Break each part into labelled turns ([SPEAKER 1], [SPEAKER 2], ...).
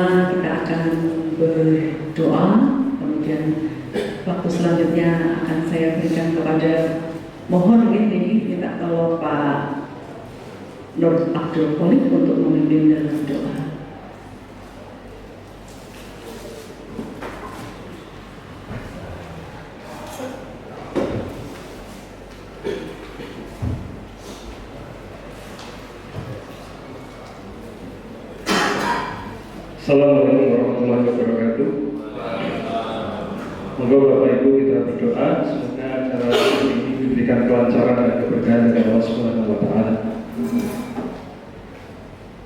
[SPEAKER 1] pertama kita akan berdoa, kemudian waktu selanjutnya akan saya berikan kepada, mohon ini minta tolong Pak Nur Abdul Kholik untuk memimpin dalam doa.
[SPEAKER 2] Assalamualaikum warahmatullahi wabarakatuh. Moga Bapak Ibu kita berdoa semoga acara ini diberikan kelancaran dan keberkahan dari Allah Subhanahu wa taala.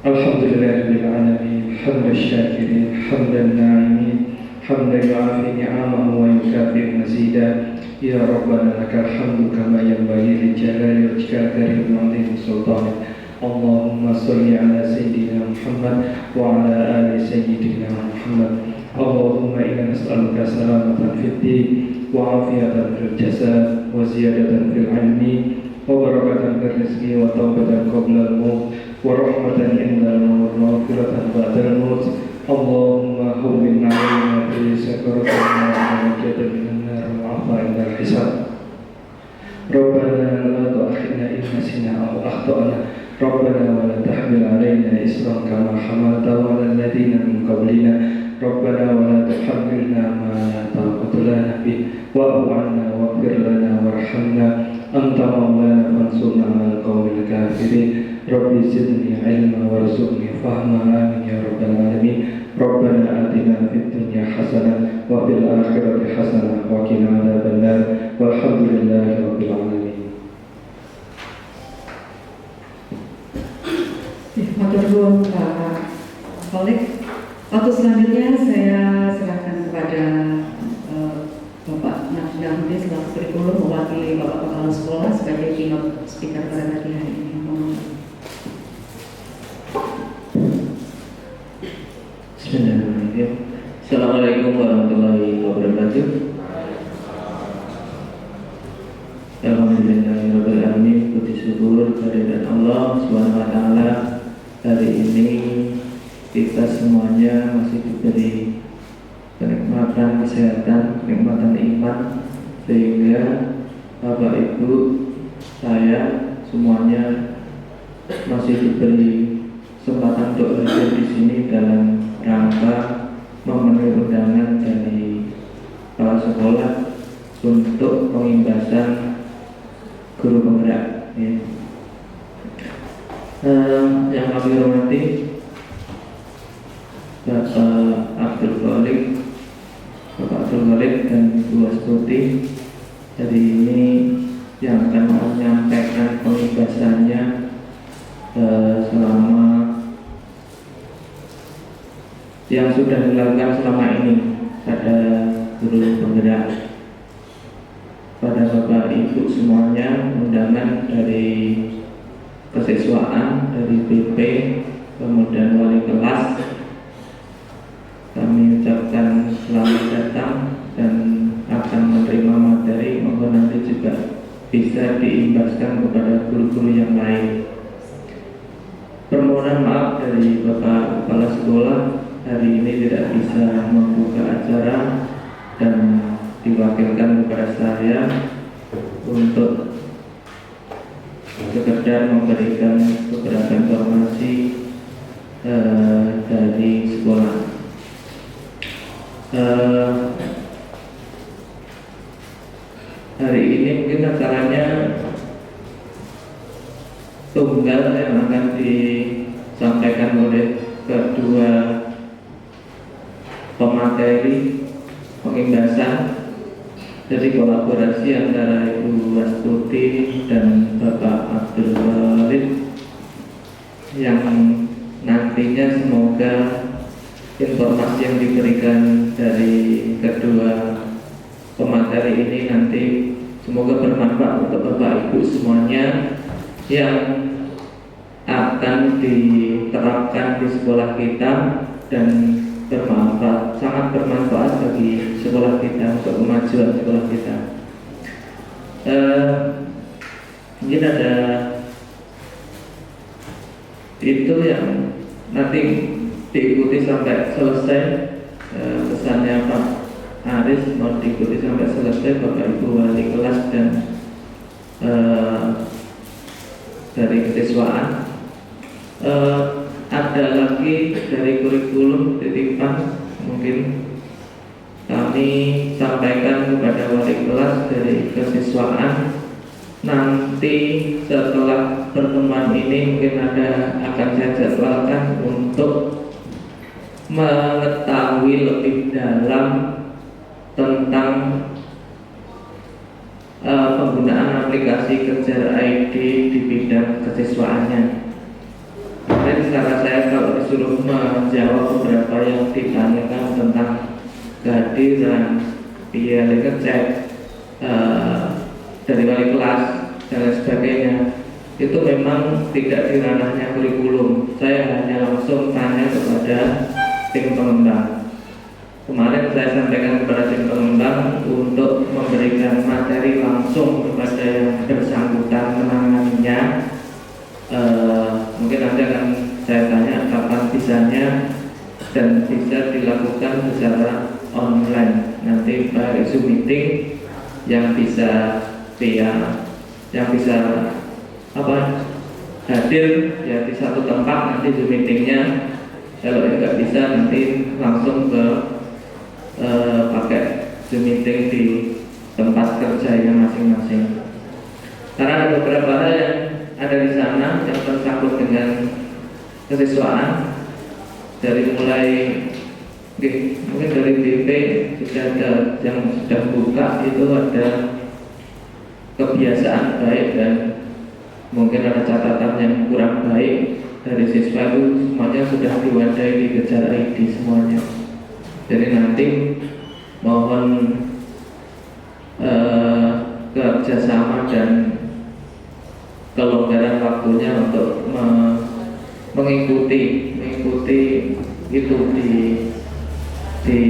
[SPEAKER 2] Alhamdulillahirabbil alamin, hamdan syakirin, hamdan na'imin, hamdan yu'afi ni'amahu wa yukafi mazida. Ya Rabbana lakal hamdu kama yanbaghi li jalali wajhika karim wa 'azimi sultanik. Allahumma salli ala Sayyidina Muhammad wa ala ali Sayyidina Muhammad. Allahumma inna nas'aluka salamatan fid din wa afiyatan fil jasad wa ziyadatan fil ilmi wa barakatan fil rizqi wa tawbatan qabla al-maut wa rahmatan inda al-maut wa maghfiratan ba'da al-maut. Allahumma hawwin 'alaina fi sakaratina wa najatan minan nar wa 'afa inda al-hisab. Rabbana la tu'akhidna in nasina aw akhtana. ربنا ولا تحمل علينا إصرا كما حملته على الذين من قبلنا ربنا ولا تحملنا ما لا طاقة لنا به واعف عنا واغفر لنا وارحمنا أنت مولانا فانصرنا على القوم الكافرين رب زدني علما وارزقني فهما آمين يا رب العالمين ربنا آتنا في الدنيا حسنة وفي الآخرة حسنة وقنا عذاب النار والحمد لله رب العالمين.
[SPEAKER 1] Matur nuwun Pak Kholik. Waktu selanjutnya saya serahkan kepada Bapak Nahdi selaku kurikulum mewakili Bapak Kepala Sekolah sebagai keynote speaker pada pagi hari ini.
[SPEAKER 3] Bismillahirrahmanirrahim. Assalamualaikum warahmatullahi wabarakatuh. Alhamdulillahirabbil alamin. Puji syukur kehadirat Allah Subhanahu wa taala. Hari ini kita semuanya masih diberi kenikmatan kesehatan, kenikmatan iman, sehingga Bapak Ibu, saya semuanya masih diberi kesempatan untuk hadir di sini dalam rangka memenuhi undangan dari kepala sekolah untuk pengimbasan guru penggerak. Ya. Yang kami hormati Bapak Abdul Kholik dan Bu Astuti, hari ini yang akan menyampaikan pengimbasannya selama yang sudah dilakukan selama ini pada guru penggerak. Pada Bapak Ibu semuanya, undangan dari kesiswaan, dari BP, kemudian wali kelas, kami ucapkan selamat datang dan akan menerima materi. Mohon nanti juga bisa diimbaskan kepada guru-guru yang lain. Permohonan maaf dari Bapak Kepala Sekolah, hari ini tidak bisa membuka acara dan diwakilkan kepada saya untuk sekedar memberikan beberapa informasi dari sekolah. Hari ini mungkin acaranya tunggal yang akan disampaikan oleh kedua pemateri pengimbasan dari kolaborasi antara Ibu Astuti dan Bapak Abdul Kholik, yang nantinya semoga informasi yang diberikan dari kedua pemateri ini nanti semoga bermanfaat untuk Bapak Ibu semuanya yang akan diterapkan di sekolah kita dan bermanfaat, sangat bermanfaat bagi sekolah kita, untuk kemajuan sekolah kita. Mungkin ada itu yang nanti diikuti sampai selesai. Pesannya Pak Aris mau diikuti sampai selesai Bapak Ibu wali kelas dan dari kesiswaan. Ada lagi dari kurikulum titipan mungkin kami sampaikan kepada wali kelas dari kesiswaan. Nanti setelah pertemuan ini mungkin akan saya jadwalkan untuk mengetahui lebih dalam tentang penggunaan aplikasi Kejar ID di bidang kesiswaannya. Dan sekarang saya kalau disuruh menjawab beberapa yang ditanyakan tentang kehadiran biaya ngecek dari wali kelas dan lain sebagainya, itu memang tidak di ranahnya kurikulum. Saya hanya langsung tanya kepada tim pengembang. Kemarin saya sampaikan kepada tim pengembang untuk memberikan materi langsung kepada yang bersangkutan menanganinya. Mungkin nanti akan saya tanya kapan bisanya dan bisa dilakukan secara online. Nanti by Zoom meeting yang bisa hadir ya di satu tempat nanti Zoom meetingnya. Kalau nggak bisa nanti langsung ke pakai Zoom meeting di tempat kerjanya masing-masing. Karena ada beberapa hal yang ada di sana yang tersangkut dengan kesiswaan, dari mulai mungkin dari BP sudah ada yang sudah buka, itu ada kebiasaan baik dan mungkin ada catatan yang kurang baik dari siswa, itu semuanya sudah diwadahi di Kejar ID semuanya. Jadi nanti mohon kerjasama dan kelonggaran waktunya untuk mengikuti itu di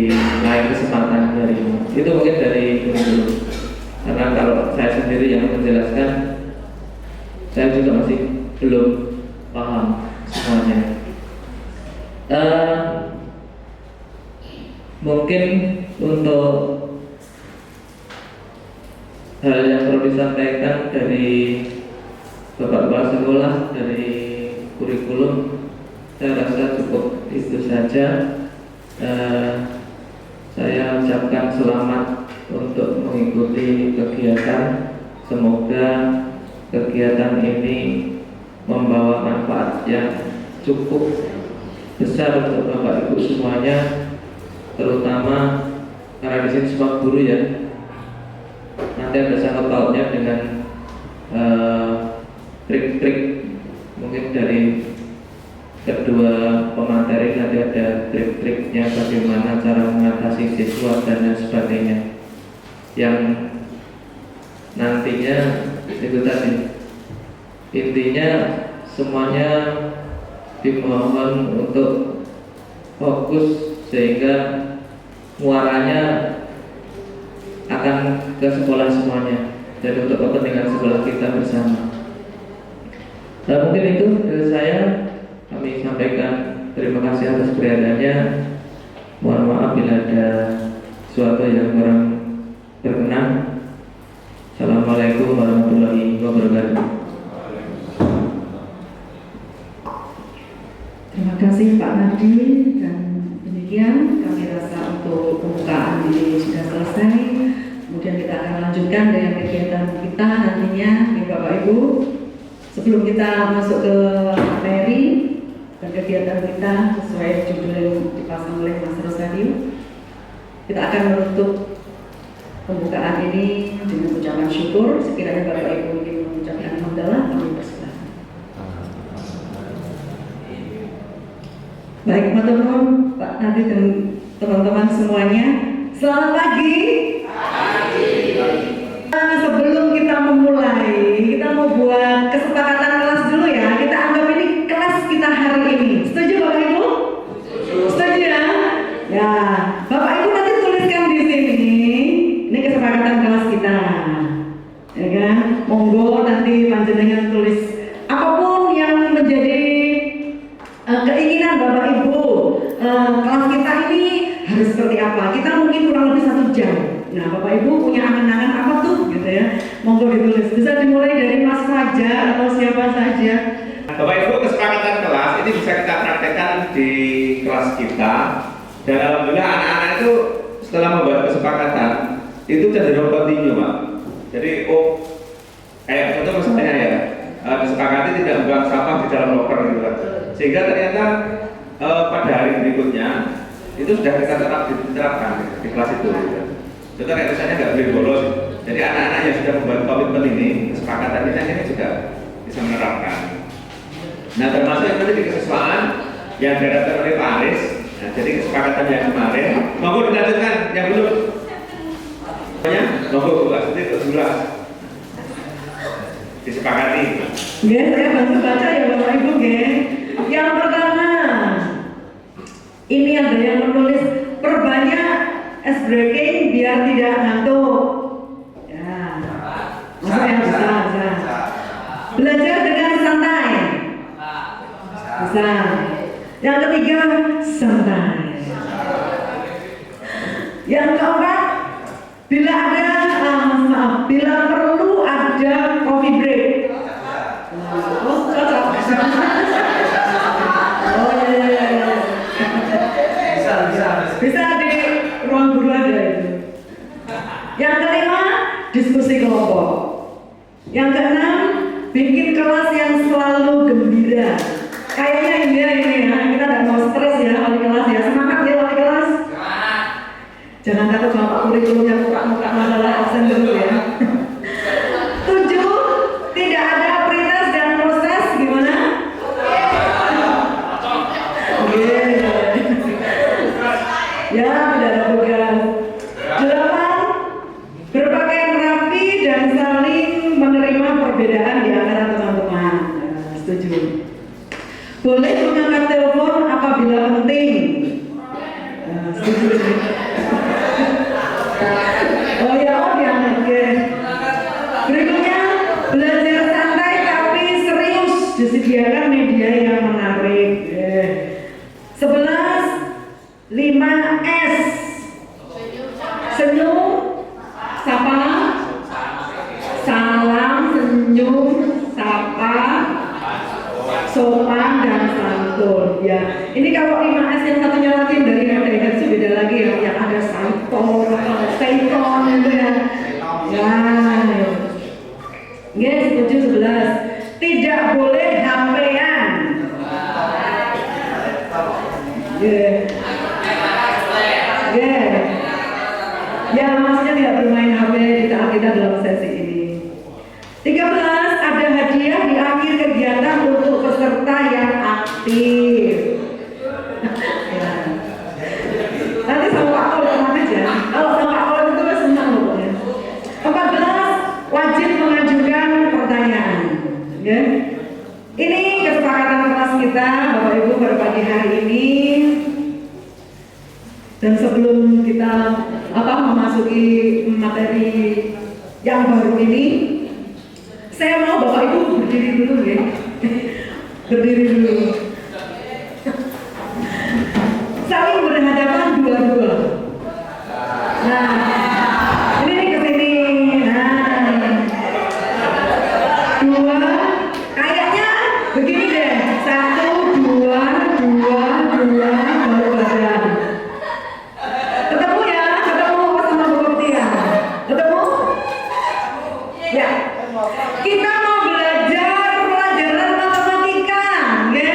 [SPEAKER 3] lain kesempatan hari ini. Itu mungkin dari dulu. Karena kalau saya sendiri yang menjelaskan, saya juga masih belum paham semuanya. Mungkin untuk hal yang perlu disampaikan dari Bapak Kepala Sekolah, dari kurikulum, saya rasa cukup itu saja. Saya ucapkan selamat untuk mengikuti kegiatan. Semoga kegiatan ini membawa manfaat yang cukup besar untuk Bapak Ibu semuanya, terutama karena di sini semua guru ya. Nanti ada sangkut pautnya dengan trik-trik mungkin dari kedua pemateri, nanti ada trik-triknya bagaimana cara mengatasi siswa dan lain sebagainya, yang nantinya itu tadi intinya semuanya dimohon untuk fokus sehingga muaranya akan ke sekolah semuanya, dan untuk kepentingan sekolah kita bersama. Nah, mungkin itu dari saya. Kami sampaikan terima kasih atas kehadirannya. Mohon maaf bila ada sesuatu yang kurang berkenan. Assalamualaikum warahmatullahi wabarakatuh.
[SPEAKER 1] Terima kasih Pak Nardi, dan demikian kami rasa untuk pembukaan ini sudah selesai. Kemudian kita akan lanjutkan dengan kegiatan kita nantinya, Bapak Ibu. Sebelum kita masuk ke materi dan kegiatan kita sesuai judul yang dipasang oleh Mas Ros tadi, kita akan menutup pembukaan ini dengan ucapan syukur. Sekiranya Bapak Ibu ingin mengucapkan hamdalah, kami persilakan. Baik, teman-teman, Pak Nanti dan teman-teman semuanya, selamat pagi. Sebelum kita memulai, kita mau buat kesepakatan kelas dulu ya. Kita anggap ini kelas kita hari ini. Setuju Bapak Ibu? Setuju ya? Ya, Bapak Ibu nanti tuliskan di sini. Ini kesepakatan kelas kita, ya kan? Monggo nanti panjenengan tulis apapun yang menjadi keinginan Bapak Ibu. harus seperti apa. Kita mungkin kurang lebih 1 jam. Nah, Bapak Ibu punya angan-angan apa tuh gitu ya? Monggo ditulis. Bisa dimulai dari Mas Fajar atau siapa saja.
[SPEAKER 4] Bapak Ibu, kesepakatan kelas ini bisa kita praktekkan di kelas kita. Dan alhamdulillah anak-anak itu setelah membuat kesepakatan itu cenderung kontinu, Pak. Jadi kayak contoh misalnya ya, disepakati tidak membuang sampah di dalam loker gitu kan. Sehingga ternyata pada hari berikutnya itu sudah kita diterapkan di kelas itu. Contoh kayak misalnya nggak boleh bolos. Jadi anak-anak yang sudah membuat komitmen ini, kesepakatan ini juga bisa menerapkan. Nah, termasuk yang tadi di kesesuaian yang diharapkan oleh Pak Aris. Nah, jadi kesepakatan yang kemarin, monggo dilanjutkan yang belum. Monggo Bu Astuti untuk jelas disepakati.
[SPEAKER 1] Nggih, saya bantu baca ya Bapak Ibu nggih. Yang pertama, ini ada yang menulis perbanyak ice breaking biar tidak ngantuk. Ya, masa yang bisa. Belajar dengan santai. Bisa. Yang ketiga, santai. Yang keempat, bila perlu ada coffee break. Oh, cocok. Oh iya. Bisa di ruang guru ada itu. Yang kelima, diskusi kelompok. Yang keenam, bikin kelas yang selalu gembira. Kayaknya ini ya, kita tidak mau stres ya wali kelas ya. Semangat ya wali kelas. Jangan takut sama Pak kurikulum yang muka-muka masalah absen dulu ya. 7, tidak ada prioritas dan proses gimana? Ya, tidak ada tugas. 8, berpakaian rapi dan saling menerima perbedaan di antara teman-teman. Nah, setuju. Boleh mengangkat telepon apabila penting. Nah, setuju. Oh ya, diangkat. Oke. Berikutnya, belajar santai tapi serius. Disediakan media yang menarik. 11, 5S. Senyum, sapa, salam, senyum, sapa, sopan dan santun. Ya, ini kalau 5S yang satunya lagi dari itu beda lagi ya. Yang ada santun, seikon gitu ya. Ya, setuju. 11, tidak boleh HP-an. Ya, maksudnya tidak bermain HP di saat kita dalam sesi ini. 13, ada hadiah di akhir kegiatan untuk peserta yang aktif. Ya. Nanti sama Pak Kol aja. Kalau sama Pak Kol itu kan senang pokoknya. 14, wajib mengajukan pertanyaan. Ya. Ini kesepakatan kelas kita Bapak Ibu pada pagi hari ini. Dan sebelum kita memasuki materi yang baru ini, saya mau Bapak Ibu berdiri dulu ya. Berdiri dulu. Saling berhadapan dua-dua. Nah, ini ke sini. Nah, 2. Kayaknya begini deh. 1, 2, baru badan. Ketemu ya, ketemu sama Bu Koptia. Ketemu? Ya. Kita mau belajar pelajaran matematika, ya?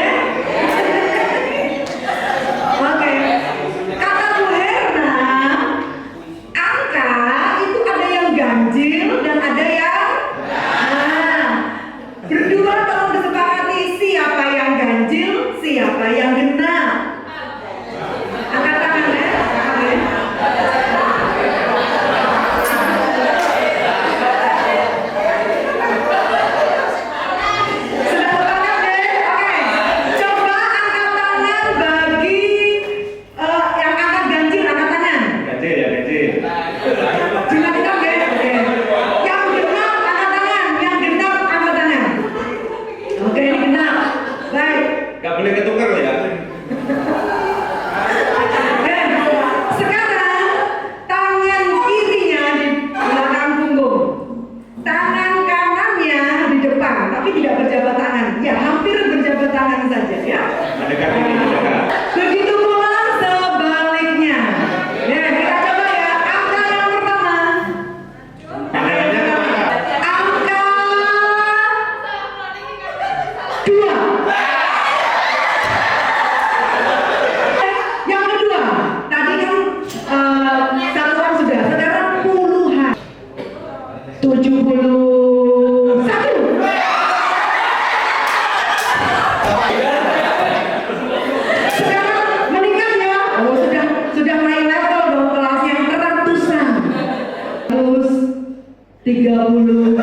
[SPEAKER 1] 36.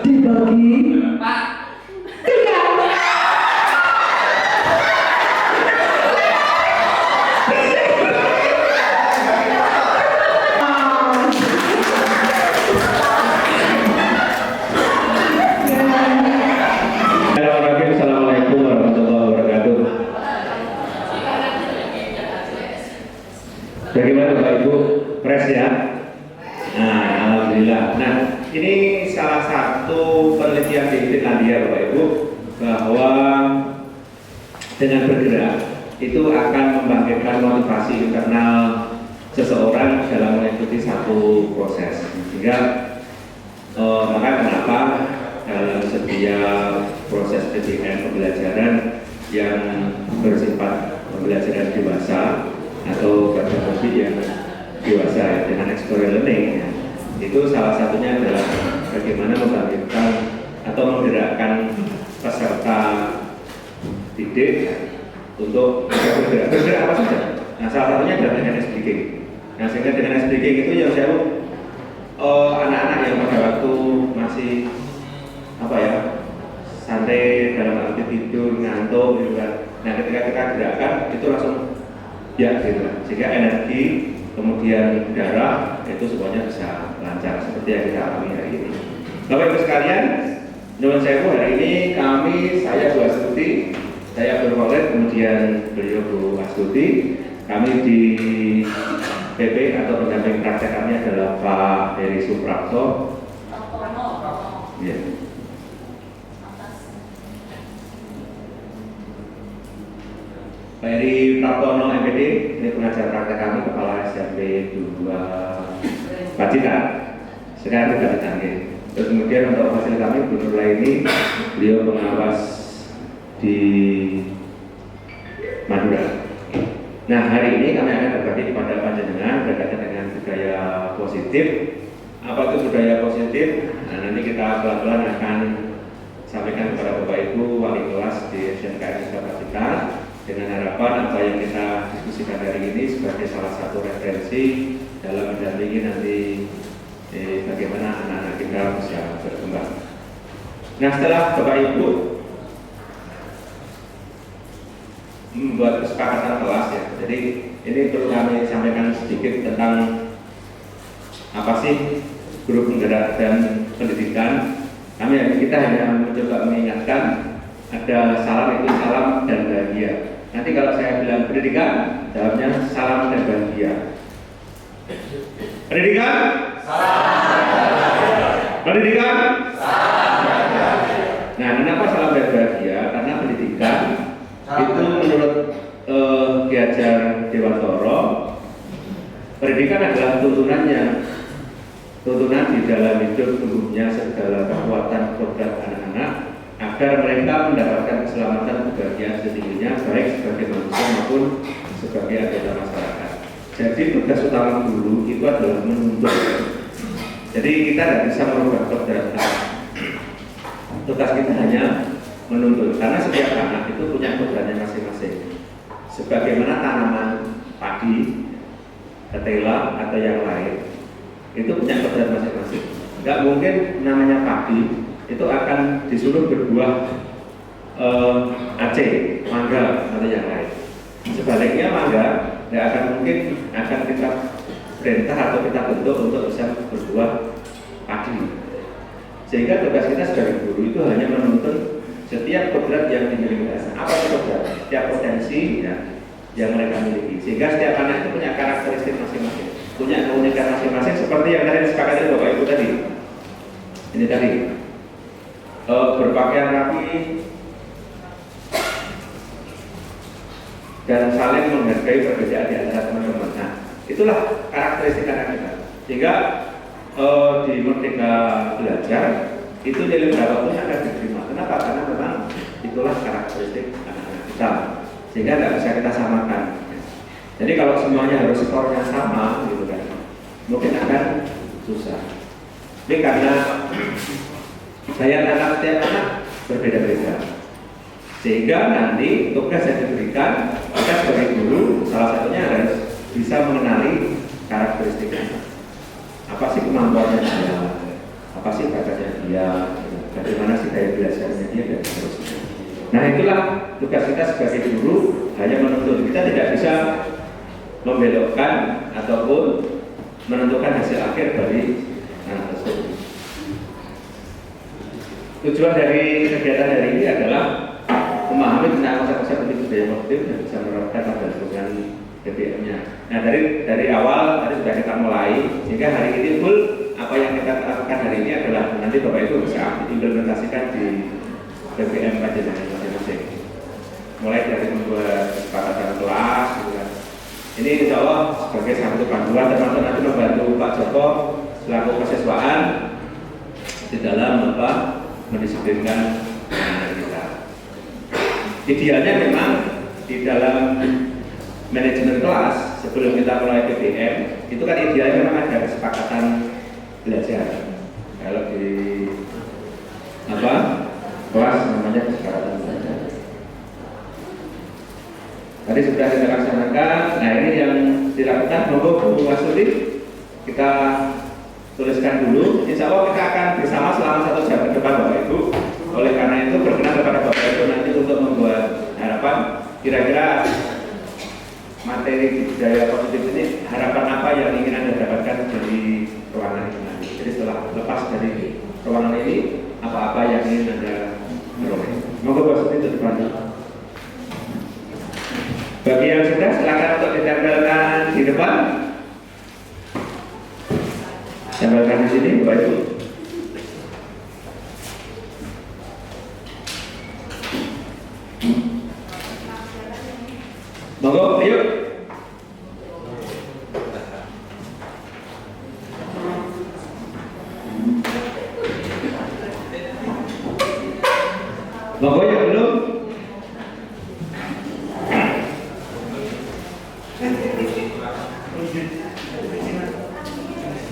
[SPEAKER 1] Dibagi 3.
[SPEAKER 4] Assalamualaikum warahmatullahi wabarakatuh. Bagaimana Bapak Ibu? Pres ya? Nah, alhamdulillah. Nah, ini salah satu penelitian di Finlandia Bapak Ibu, bahwa dengan bergerak itu akan membangkitkan motivasi internal seseorang dalam mengikuti satu proses. Sehingga maka kenapa dalam setiap proses pendidikan pembelajaran yang bersifat pembelajaran dewasa atau pedagogik yang dewasa dengan experiential learning ya, itu salah satunya adalah bagaimana membangkitkan atau menggerakkan peserta didik untuk bergerak apa saja. Nah, salah satunya adalah dengan speaking. Nah, sehingga dengan speaking itu yang saya anak-anak yang pada waktu masih santai dalam arti tidur, ngantuk gitu kan. Nah, ketika kita gerakan itu langsung ya gitu kan. Sehingga energi kemudian darah itu semuanya bisa lancar seperti yang kita alami hari ini. Bapak Ibu sekalian, menurut saya hari ini saya Bu Astuti, saya berkolek, kemudian beliau Bu Astuti, kami di PP atau pendamping praktek kami adalah Pak Heri Suprapto. Ya. Pak Heri Praptono MPD, ini pengajar praktek kami, kepala SMP 2 Pacitan. Sekarang kita ditanggih. Terus kemudian untuk hasil kami, Bu Nur Laini, beliau pengawas di Madura. Nah, hari ini kami akan berbagi kepada panjenengan berkaitan dengan budaya positif. Apa itu budaya positif? Nah, nanti kita pelan-pelan akan sampaikan kepada Bapak Ibu wali kelas di SMKN Pacitan, dengan harapan apa yang kita diskusikan hari ini sebagai salah satu referensi dalam mendampingi nanti bagaimana anak-anak kita bisa berkembang. Nah, setelah Bapak Ibu membuat kesepakatan kelas ya, jadi ini perlu kami sampaikan sedikit tentang apa sih guru penggerak dan pendidikan. Kita hanya mencoba mengingatkan ada salam, itu salam dan bahagia. Nanti kalau saya bilang pendidikan, jawabnya salam dan bahagia. Pendidikan? Salam. Pendidikan? Salam. Nah, kenapa salam dan bahagia? Karena pendidikan itu menurut Ki Hajar Dewantara, pendidikan adalah tuntunan di dalam hidup tumbuhnya segala kekuatan produk anak-anak agar mereka mendapatkan keselamatan kebahagiaan setingginya, baik sebagai manusia maupun sebagai anggota masyarakat. Jadi tugas utama guru itu adalah menuntut. Jadi kita tidak bisa merubah kodrat anak. Tugas kita hanya menuntut, karena setiap anak itu punya kodratnya masing-masing. Sebagaimana tanaman padi, ketela atau yang lain, itu punya kodrat masing-masing. Enggak mungkin namanya padi itu akan disuruh berbuah aceh, mangga atau yang lain. Sebaliknya mangga tidak akan mungkin akan kita perintah atau kita bentuk untuk bisa berbuah padi. Sehingga tugas kita sebagai guru itu hanya menuntun setiap kodrat yang dimiliki anak. Apa itu kodrat? Setiap potensi ya, yang mereka miliki. Sehingga setiap anak itu punya karakteristik masing-masing, punya keunikan masing-masing, seperti yang tadi disepakati Bapak Ibu tadi. Ini tadi berpakaian rapi dan saling menghargai perbedaan di antara teman-teman. Nah, itulah karakteristik anak kita. Sehingga di Merdeka Belajar itu nilai berapa pun akan diterima. Kenapa? Karena memang itulah karakteristik anak-anak kita. Sehingga tidak bisa kita samakan. Jadi kalau semuanya harus skornya sama, gitu kan, mungkin akan susah. Ini karena daya tanam setiap anak berbeda-beda, sehingga nanti tugas yang diberikan kita sebagai guru salah satunya harus bisa mengenali karakteristik anak. Apa sih kemampuannya dia, apa sih bakatnya dia, bagaimana sih daya belajarnya dia, dan seterusnya. Nah itulah tugas kita sebagai guru, hanya menuntut. Kita tidak bisa membelokkan ataupun menentukan hasil akhir dari anak tersebut. Tujuan dari kegiatan hari ini adalah memahami tentang konsep-konsep budaya positif dan bisa menerapkan pada lingkungan BBM-nya. Nah dari awal tadi sudah kita mulai, sehingga hari ini full apa yang kita lakukan hari ini adalah nanti Bapak Ibu bisa implementasikan di BBM kajian masing-masing. Mulai dari membuat kesepakatan kelas, gitu kan. Ini insya Allah sebagai satu panduan, termasuk nanti membantu Pak Joko selaku kesiswaan di dalam mendisiplinkan anak kita. Idealnya memang di dalam manajemen kelas sebelum kita mulai PBM itu kan idealnya memang ada kesepakatan belajar. Kalau di kelas namanya kesepakatan belajar. Tadi sudah kita laksanakan. Nah ini yang dilakukan, monggo Bu Masudi kita tuliskan dulu. Insya Allah kita akan bersama selama 1 jam ke depan Bapak Ibu. Oleh karena itu berkenan kepada Bapak Ibu nanti untuk membuat harapan kira-kira materi budaya positif ini, harapan apa yang ingin Anda dapatkan dari ruangan ini nanti. Jadi setelah lepas dari ruangan ini, apa-apa yang ingin Anda peroleh. Monggo Bapak Masudi itu depan. Bagi yang sudah, silakan untuk ditempelkan di depan. Tempelkan di sini, Bapak Ibu. Monggo, ayo. Monggo yang belum.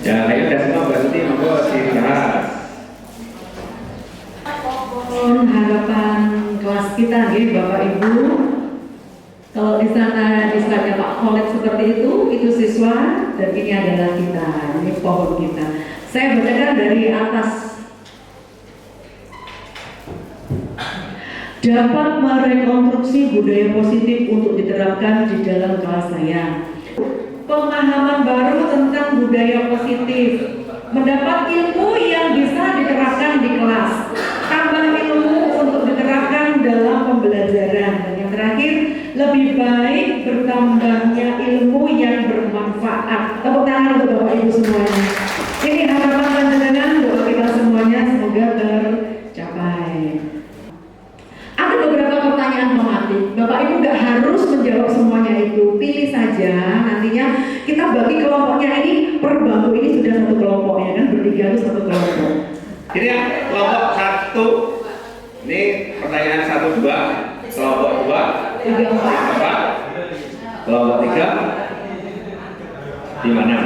[SPEAKER 4] Ya, ayo udah semua berarti monggo dibahas.
[SPEAKER 1] Harapan kelas kita nih Bapak Ibu, kalau di sana misalnya Pak Khalid seperti itu siswa, dan ini adalah kita, ini pohon kita. Saya bacakan dari atas. Dapat merekonstruksi budaya positif untuk diterapkan di dalam kelas saya. Pemahaman baru tentang budaya positif, mendapat ilmu yang bisa diterapkan di kelas, tambah ilmu untuk diterapkan dalam pembelajaran, dan yang terakhir lebih baik bertambahnya ilmu yang bermanfaat. Tepuk tangan untuk Bapak Ibu semuanya. Ini harapan panjenengan doa kita semuanya semoga tercapai. Ada beberapa pertanyaan pematik. Bapak Ibu nggak harus menjawab semuanya itu, pilih saja. Nantinya kita bagi kelompoknya ini, per bangku ini sudah satu kelompok ya kan, bertiga itu satu kelompok.
[SPEAKER 4] Ini ya, kelompok 1. Ini pertanyaan 1, 2. Kelompok 2,
[SPEAKER 1] 3, 4.
[SPEAKER 4] Kelompok 3 di mana?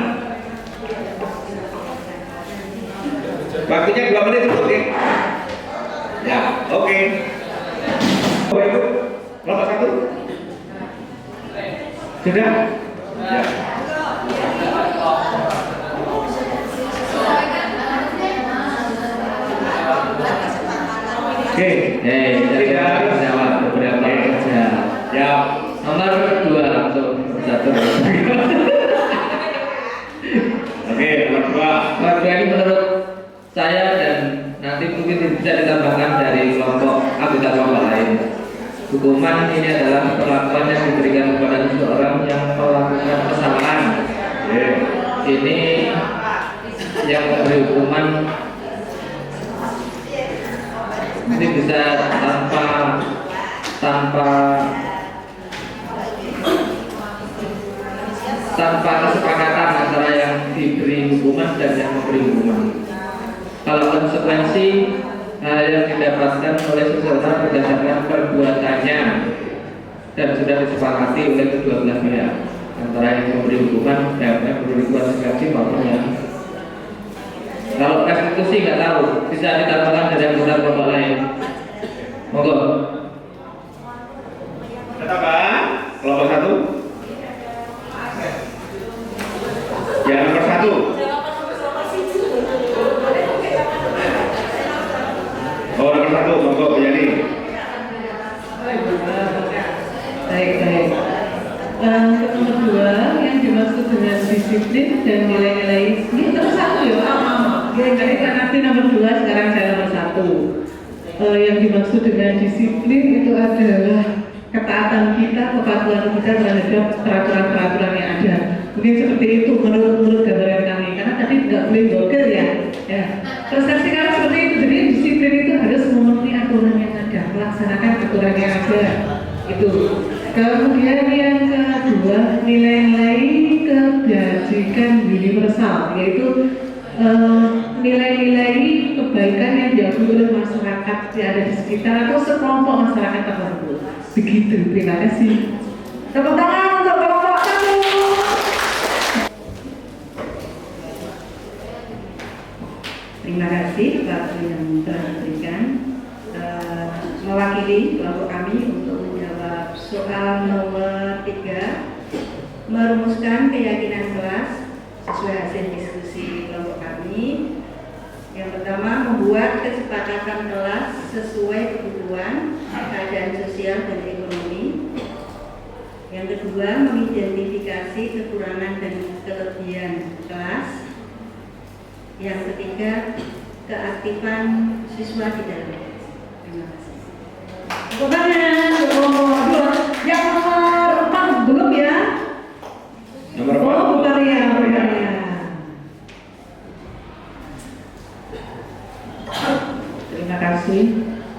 [SPEAKER 4] Waktunya 2 menit cukup ya? Ya, oke. Bapak Ibu, kelompok 1 sudah? Ya. Oke,
[SPEAKER 3] Saya jawab beberapa saja.
[SPEAKER 4] ya.
[SPEAKER 3] Nomor 2 langsung satu.
[SPEAKER 4] Oke, nomor 2.
[SPEAKER 3] Nomor 2 ini menurut saya, dan nanti mungkin bisa ditambahkan dari kelompok anggota kelompok lain. Hukuman ini adalah perlakuan yang diberikan kepada seseorang yang melakukan kesalahan. Ini yang memberi hukuman ini bisa tanpa kesepakatan antara yang diberi hukuman dan yang memberi hukuman. Kalau konsekuensi hal yang didapatkan oleh seseorang berdasarkan perbuatannya dan sudah disepakati oleh kedua belah pihak. antara yang memberi hukuman, yang memberi konsekuensi maupun yang kalau restitusi nggak tahu, bisa ditambahkan dari anggota kelompok lain. Monggo.
[SPEAKER 4] Tambahan kelompok 1. Yang nomor 1. Oh, nomor 1, monggo Bu Yani.
[SPEAKER 1] Baik. Nomor 2 yang dimaksud dengan disiplin dan nilai-nilai ini terus 1 ya. Jadi kan nanti nomor 2, sekarang saya nomor 1. Yang dimaksud dengan disiplin itu adalah ketaatan kita, kepatuhan kita terhadap peraturan-peraturan yang ada. Mungkin seperti itu menurut gambaran kami. Karena tadi tidak boleh gogel ya. Persepsi kami seperti itu. Jadi disiplin itu harus memenuhi aturan yang ada, melaksanakan aturan yang ada. Itu. Kemudian yang kedua, nilai-nilai kebajikan universal, yaitu nilai-nilai kebaikan yang diakui oleh masyarakat yang ada di sekitar atau sekelompok masyarakat tertentu. Begitu, terima kasih. Tepuk tangan untuk kelompok 1. Terima kasih waktu yang telah diberikan. Mewakili kelompok kami untuk menjawab soal nomor 3, merumuskan keyakinan kelas sesuai hasil diskusi kelompok kami. Yang pertama, membuat kesepakatan kelas sesuai kebutuhan, keadaan sosial dan ekonomi. Yang kedua, mengidentifikasi kekurangan dan kelebihan kelas. Yang ketiga, keaktifan siswa di dalam. Terima kasih. Yang nomor 4 belum ya?
[SPEAKER 4] Nomor 4.
[SPEAKER 1] Oh, bukan ya. Terima kasih.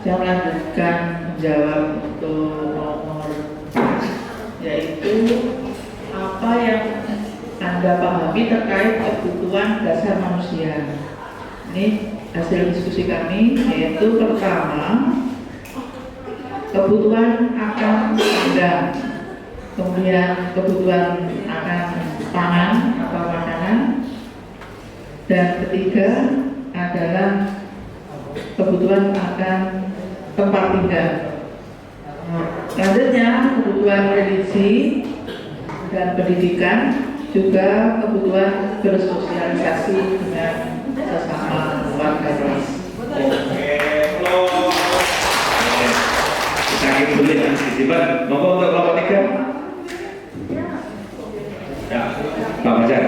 [SPEAKER 1] Saya melanjutkan menjawab untuk nomor 4, yaitu apa yang Anda pahami terkait kebutuhan dasar manusia. Ini hasil diskusi kami, yaitu pertama, kebutuhan akan sandang, kemudian kebutuhan akan pangan atau makanan, dan ketiga adalah kebutuhan akan tempat tinggal. Selanjutnya kebutuhan religi dan pendidikan, juga kebutuhan bersosialisasi dengan sesama warga kelas.
[SPEAKER 4] Kita akhiri dulu ya, Disimpan. Monggo untuk kelompok 3. Ya, Pak Fajar.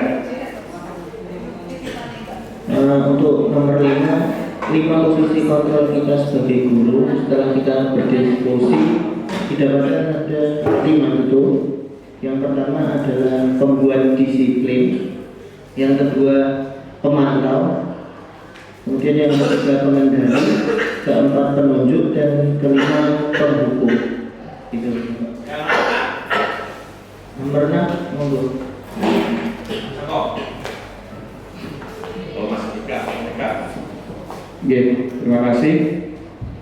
[SPEAKER 5] Untuk nomor 5 posisi kontrol kita sebagai guru. Setelah kita berdiskusi, didapatkan ada 5 betul. Yang pertama adalah pembuat disiplin, yang kedua pemantau, kemudian yang ketiga pengendali, keempat penunjuk, dan kelima penghukum. Itu. Nomor 6, monggo.
[SPEAKER 4] Oh, Mas Ika.
[SPEAKER 2] Oke, terima kasih.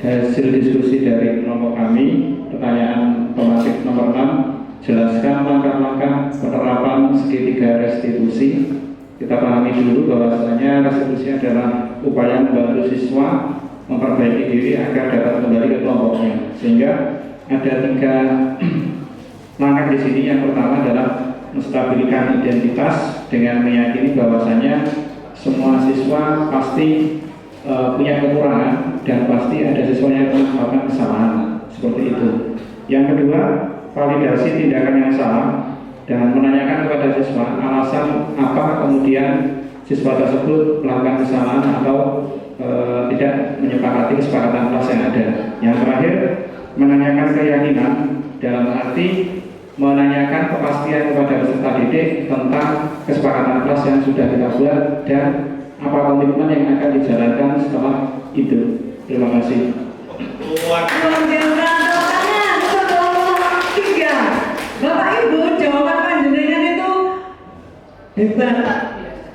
[SPEAKER 2] Hasil diskusi dari kelompok kami, pertanyaan tematik nomor 6, jelaskan langkah-langkah penerapan segitiga restitusi. Kita pahami dulu bahwasanya restitusi adalah upaya membantu siswa memperbaiki diri agar dapat kembali ke kelompoknya. Sehingga ada 3 langkah di sini. Yang pertama adalah menstabilkan identitas dengan meyakini bahwasanya semua siswa pasti punya kekurangan dan pasti ada siswa yang melakukan kesalahan seperti itu. Yang kedua, validasi tindakan yang salah dan menanyakan kepada siswa alasan apa kemudian siswa tersebut melakukan kesalahan atau tidak menyepakati kesepakatan kelas yang ada. Yang terakhir, menanyakan keyakinan dalam arti menanyakan kepastian kepada peserta didik tentang kesepakatan kelas yang sudah kita buat dan apa komitmen yang akan dijalankan setelah itu. Terima kasih.
[SPEAKER 1] Bapak Ibu, jawaban panjenengan itu hebat.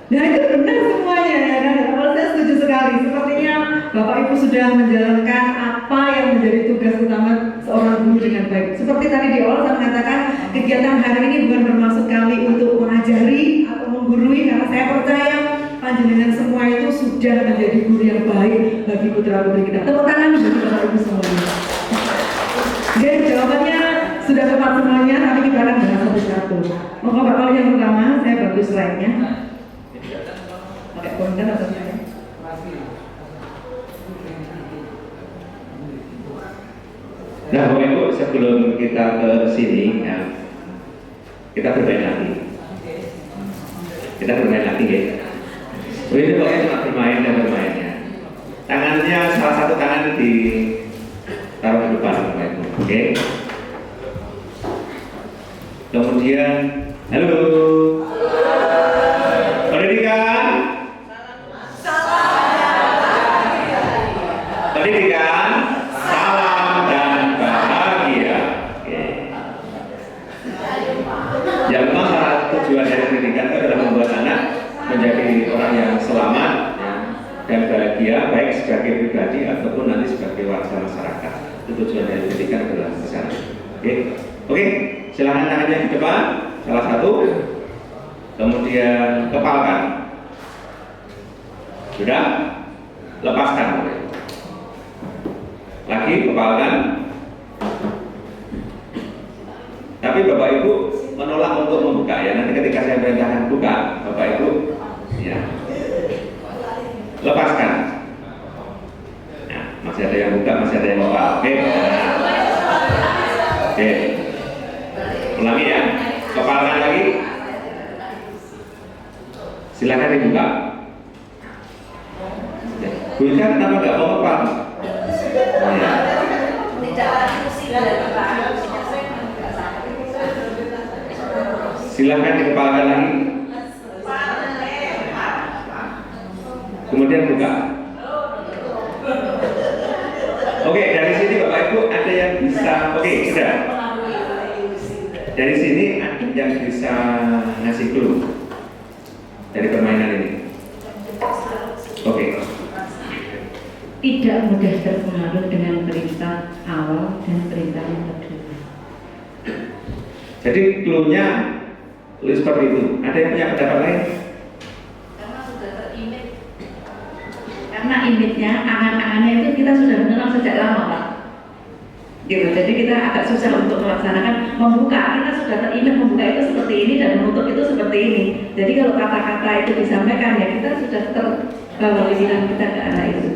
[SPEAKER 1] Nah itu benar semuanya ya kan. Kalau saya setuju sekali. Sepertinya Bapak Ibu sudah menjalankan apa yang menjadi tugas utama seorang guru dengan baik. Seperti tadi di awal saya mengatakan, kegiatan hari ini bukan bermaksud kami untuk mengajari atau menggurui, karena saya percaya panjenengan semua itu sudah menjadi guru yang baik bagi putra-putri kita. Tepuk tangan bagi Bapak Ibu semuanya. Oke, jawabannya sudah tepat semuanya, tapi kita akan bahas satu-satu. Monggo Pak Pauli yang pertama, saya bantu slide-nya. Pakai pointer atau saya?
[SPEAKER 4] Nah, Bapak Ibu, sebelum kita ke sini, ya, kita bermain lagi. Kita bermain lagi, ya. Ini pokoknya cuma bermain dan bermainnya. Tangannya, salah satu tangan di taruh di depan, Bapak Ibu. Oke. Kemudian, halo. Pendidikan. Pendidikan, salam dan bahagia. Oke. Ya, memang salah tujuan dari pendidikan itu adalah membuat anak menjadi orang yang selamat, ya, dan bahagia, baik sebagai pribadi ataupun nanti sebagai warga masyarakat. Itu tujuan dari pendidikan adalah ke sana. Oke. Oke, silakan tangannya di depan, salah satu. Kemudian kepalkan. Sudah? Lepaskan. Lagi kepalkan. Tapi Bapak Ibu menolak untuk membuka, ya. Nanti ketika saya perintahkan buka, Bapak Ibu, ya, lepaskan. Nah, masih ada yang buka, masih ada yang buka. Oke. Oke. Ulangi ya. Kepalkan lagi. Silakan dibuka. Bu Ika, kenapa nggak mau kepal? Ya. Silakan dikepalkan lagi. Kemudian buka. Oke, dari sini Bapak Ibu ada yang bisa. Oke, sudah. Dari sini ada yang bisa ngasih clue dari permainan ini. Oke.
[SPEAKER 1] Tidak mudah terpengaruh dengan perintah awal dan perintah yang kedua.
[SPEAKER 4] Jadi clue-nya seperti itu. Ada yang punya pendapat lain?
[SPEAKER 1] Karena sudah terimit. Karena imitnya, angan-angannya itu kita sudah mengenal sejak lama, Pak. Gitu. Jadi kita agak susah untuk melaksanakan membuka. Kita sudah terimit membuka itu seperti ini dan menutup itu seperti ini. Jadi kalau kata-kata itu disampaikan, ya kita sudah terbawa pikiran kita ke arah itu.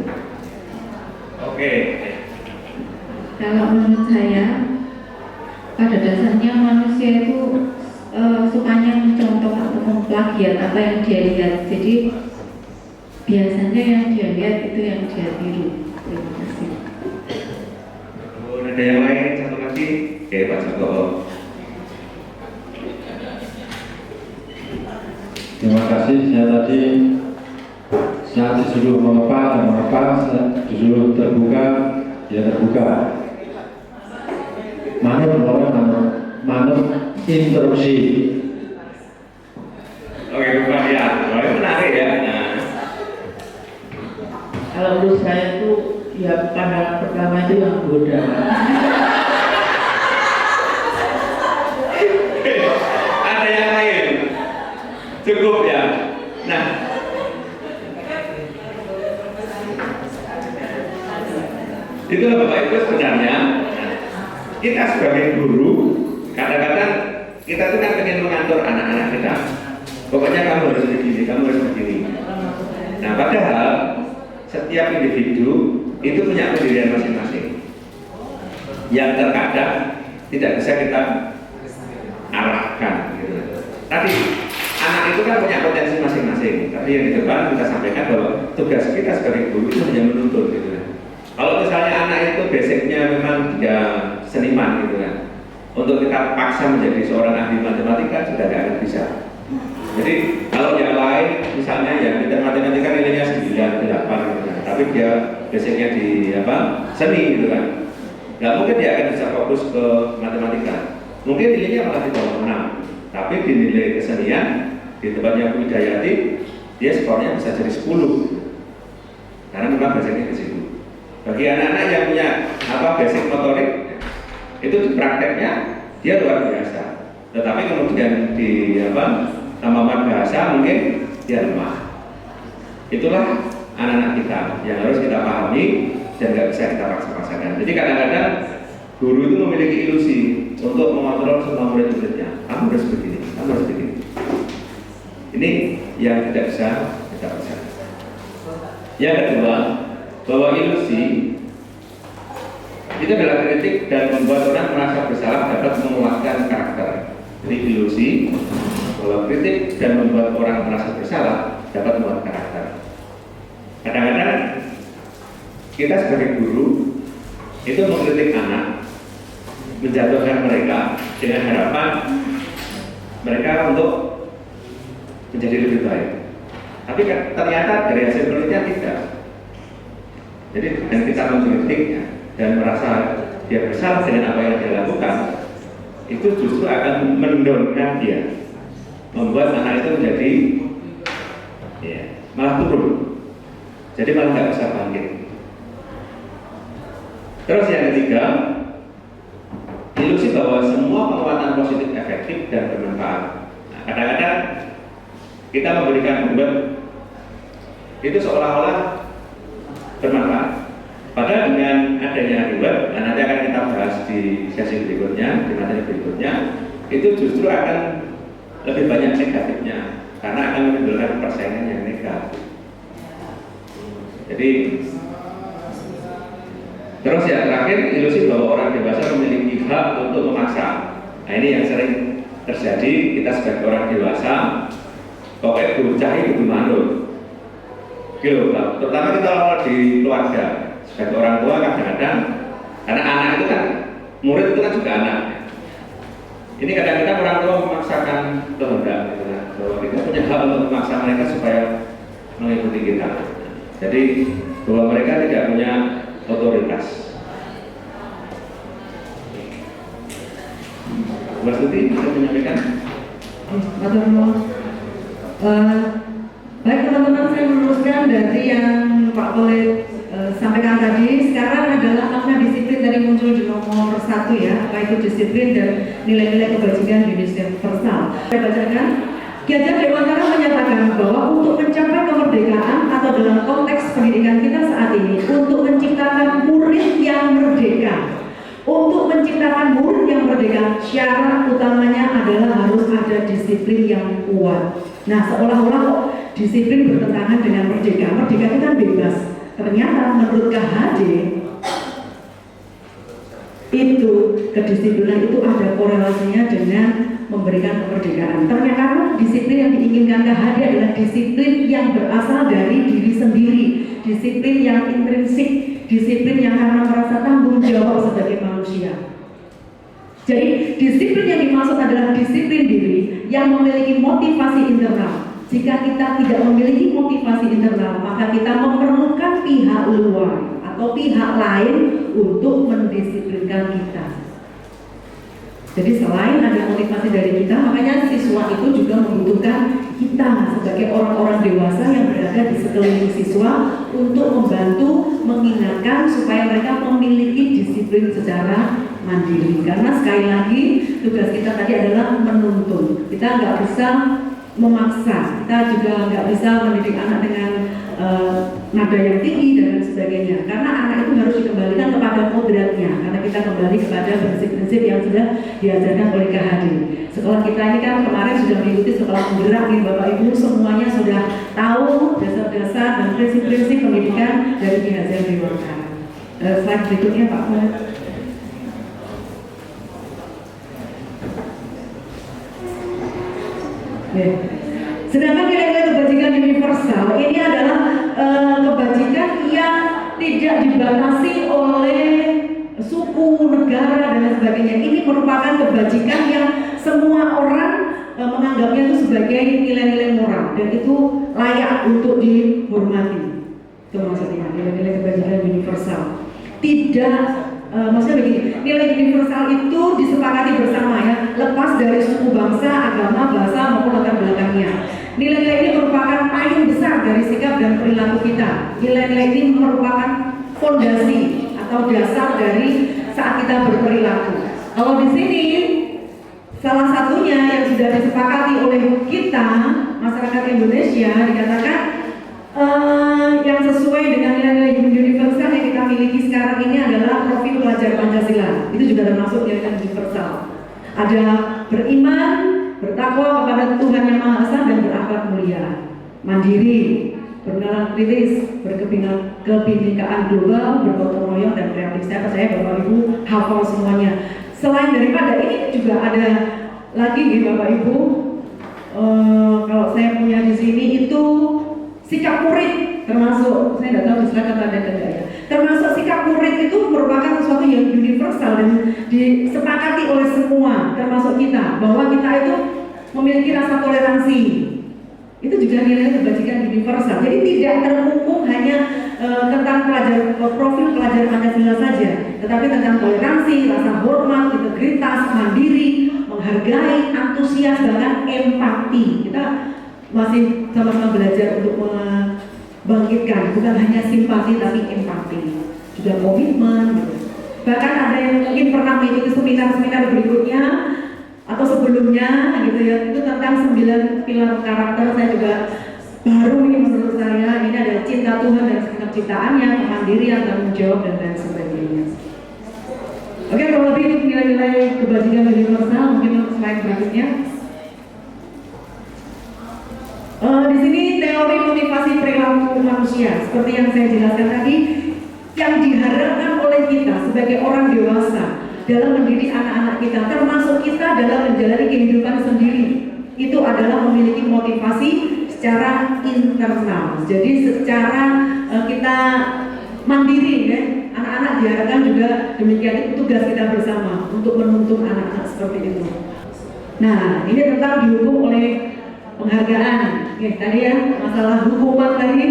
[SPEAKER 4] Oke.
[SPEAKER 6] Kalau menurut saya, pada dasarnya manusia itu sukanya mencontoh atau memplagiat apa yang dia lihat. Jadi biasanya yang dia lihat itu yang dia tiru. Terima kasih.
[SPEAKER 4] Ada yang lain satu lagi? Oke, Pak Joko.
[SPEAKER 2] Terima kasih. Saya tadi saat disuruh mengapa, disuruh terbuka, ya terbuka. Manut interupsi.
[SPEAKER 4] Oke, bukan ya. Menarik ya. Nah.
[SPEAKER 5] Kalau menurut saya itu ya pandangan pertama itu yang goda.
[SPEAKER 4] Ada yang lain? Cukup ya. Nah, itulah Bapak Ibu sebenarnya. Kita sebagai guru, kadang-kadang kita tuh kan pengen mengatur anak-anak kita. Pokoknya kamu harus begini, kamu harus begini. Nah, padahal setiap individu itu punya pendirian masing-masing yang terkadang tidak bisa kita arahkan. Gitu. Tadi anak itu kan punya potensi masing-masing. Tapi yang di depan kita sampaikan bahwa tugas kita sebagai guru itu hanya menuntut. Gitu. Kalau misalnya anak itu basicnya memang dia seniman gitu kan, untuk kita paksa menjadi seorang ahli matematika sudah tidak akan bisa. Jadi kalau yang lain misalnya ya pintar matematika nilainya 9, 8 gitu kan, tapi dia basicnya di seni gitu kan, nggak mungkin dia akan bisa fokus ke matematika. Mungkin nilainya malah di bawah 6, tapi di nilai kesenian di tempatnya Bu Hidayati dia skornya bisa jadi 10. karena memang basicnya di situ. Bagi anak-anak yang punya basic motorik, itu di prakteknya dia luar biasa. Tetapi kemudian di kemampuan bahasa mungkin dia lemah. Itulah anak-anak kita yang harus kita pahami dan nggak bisa kita paksa-paksakan. Jadi kadang-kadang guru itu memiliki ilusi untuk mengontrol semua murid-muridnya. Kamu harus begini, kamu harus begini. Ini yang tidak bisa kita paksakan. Yang kedua, bahwa ilusi itu adalah kritik dan membuat orang merasa bersalah dapat menguatkan karakter. Jadi ilusi bahwa kritik dan membuat orang merasa bersalah dapat membuat karakter. Kadang-kadang kita sebagai guru itu mengkritik anak, menjatuhkan mereka dengan harapan mereka untuk menjadi lebih baik. Tapi ternyata dari hasil penelitian tidak. Jadi dengan kita mengkritiknya dan merasa dia bersalah dengan apa yang dia lakukan, itu justru akan mendorongkan dia, membuat anak itu menjadi malah turun. Jadi malah nggak bisa bangkit. Terus yang ketiga, ilusi bahwa semua penguatan positif efektif dan bermanfaat. Nah, kadang-kadang kita memberikan beban itu seolah-olah bermanfaat. Padahal dengan adanya reward, dan nanti akan kita bahas di sesi berikutnya, di materi berikutnya, itu justru akan lebih banyak negatifnya, karena akan menimbulkan persaingan yang negatif. Jadi terus yang terakhir, ilusi bahwa orang dewasa memiliki hak untuk memaksa. Nah ini yang sering terjadi, kita sebagai orang dewasa kok kayak bocah itu manut gitu, terutama kita kalau di keluarga sebagai orang tua kadang-kadang, karena anak itu kan, murid itu kan juga anak. Ini kadang-kadang orang tua memaksakan kehendak gitu kan, bahwa kita punya hak untuk memaksa mereka supaya mengikuti kita. Jadi bahwa mereka tidak punya otoritas. Mas Tuti bisa menyampaikan?
[SPEAKER 1] Baik teman-teman, saya meneruskan dari yang Pak Khalid sampaikan tadi. Sekarang adalah makna disiplin dari muncul di nomor 1 ya, apa itu disiplin dan nilai-nilai kebajikan universal. Saya bacakan. Ki Hajar Dewantara menyatakan bahwa untuk mencapai kemerdekaan atau dalam konteks pendidikan kita saat ini, untuk menciptakan murid yang merdeka, syarat utamanya adalah harus ada disiplin yang kuat. Nah, seolah-olah kok disiplin bertentangan dengan merdeka. Merdeka itu kan bebas. Ternyata menurut KHD itu kedisiplinan itu ada korelasinya dengan memberikan kemerdekaan. Ternyata disiplin yang diinginkan KHD adalah disiplin yang berasal dari diri sendiri, disiplin yang intrinsik, disiplin yang karena merasa tanggung jawab sebagai manusia. Jadi disiplin yang dimaksud adalah disiplin diri yang memiliki motivasi internal. Jika kita tidak memiliki motivasi internal, maka kita memerlukan pihak luar atau pihak lain untuk mendisiplinkan kita. Jadi selain ada motivasi dari kita, makanya siswa itu juga membutuhkan kita sebagai orang-orang dewasa yang berada di sekeliling siswa untuk membantu mengingatkan supaya mereka memiliki disiplin secara mandiri. Karena sekali lagi tugas kita tadi adalah menuntun. Kita nggak bisa memaksa, kita juga nggak bisa mendidik anak dengan nada yang tinggi dan lain sebagainya. Karena anak itu harus dikembalikan kepada kodratnya. Karena kita kembali kepada prinsip-prinsip yang sudah diajarkan oleh KHD. Sekolah kita ini kan kemarin sudah mengikuti sekolah penggerak, Bapak Ibu semuanya sudah tahu dasar-dasar dan prinsip-prinsip pendidikan dari Ki Hajar Dewantara. Slide berikutnya Pak Fuad. Sedangkan nilai-nilai kebajikan universal ini adalah kebajikan yang tidak dibatasi oleh suku, negara dan sebagainya. Ini merupakan kebajikan yang semua orang menganggapnya itu sebagai nilai-nilai moral dan itu layak untuk dihormati. Itu maksudnya nilai-nilai kebajikan universal. Tidak maksudnya begini, nilai universal itu disepakati bersama ya, lepas dari suku, bangsa, agama, bahasa maupun latar belakangnya. Nilai-nilai ini merupakan payung besar dasar dari sikap dan perilaku kita. Nilai-nilai ini merupakan fondasi atau dasar dari saat kita berperilaku. Kalau di sini salah satunya yang sudah disepakati oleh kita masyarakat Indonesia dikatakan yang sesuai dengan nilai-nilai universal yang kita miliki sekarang ini adalah profil pelajar Pancasila. Itu juga termasuk nilai universal. Ada beriman, bertakwa kepada Tuhan Yang Maha Esa dan berakhlak mulia, mandiri, bernalar kritis, berkebinekaan global, bergotong royong dan kreatif. Saya percaya Bapak Ibu hafal semuanya. Selain daripada ini juga ada lagi nih Bapak Ibu. Kalau saya punya di sini itu sikap murid, termasuk saya tidak tahu silakan ada tidak ya. Termasuk sikap murid itu merupakan sesuatu yang universal dan disepakati oleh semua, termasuk kita, bahwa kita itu memiliki rasa toleransi. Itu juga nilai kebajikan universal. Jadi tidak terkungkung hanya tentang profil pelajar Pancasila saja, tetapi tentang toleransi, rasa hormat, integritas, mandiri, menghargai, antusias, bahkan empati. Kita masih sama-sama belajar untuk membangkitkan bukan hanya simpati tapi empati, juga komitmen gitu. Bahkan ada yang mungkin pernah mengikuti seminar-seminar berikutnya atau sebelumnya gitu ya, itu tentang 9 pilar karakter. Saya juga baru ini menurut saya ini ada cinta Tuhan dan segenap ciptaannya, kemandirian, tanggung jawab dan lain sebagainya. Oke, kalau lebih itu nilai-nilai kebajikan universal. Mungkin slide berikutnya. Di sini teori motivasi perilaku manusia seperti yang saya jelaskan tadi, yang diharapkan oleh kita sebagai orang dewasa dalam mendidik anak-anak kita, termasuk kita dalam menjalani kehidupan sendiri, itu adalah memiliki motivasi secara internal. Jadi secara kita mandiri ya, anak-anak diharapkan juga demikian. Itu tugas kita bersama untuk menuntun anak-anak seperti itu. Nah, ini tentang dihukum oleh penghargaan. Oke, tadi ya masalah hukuman tadi.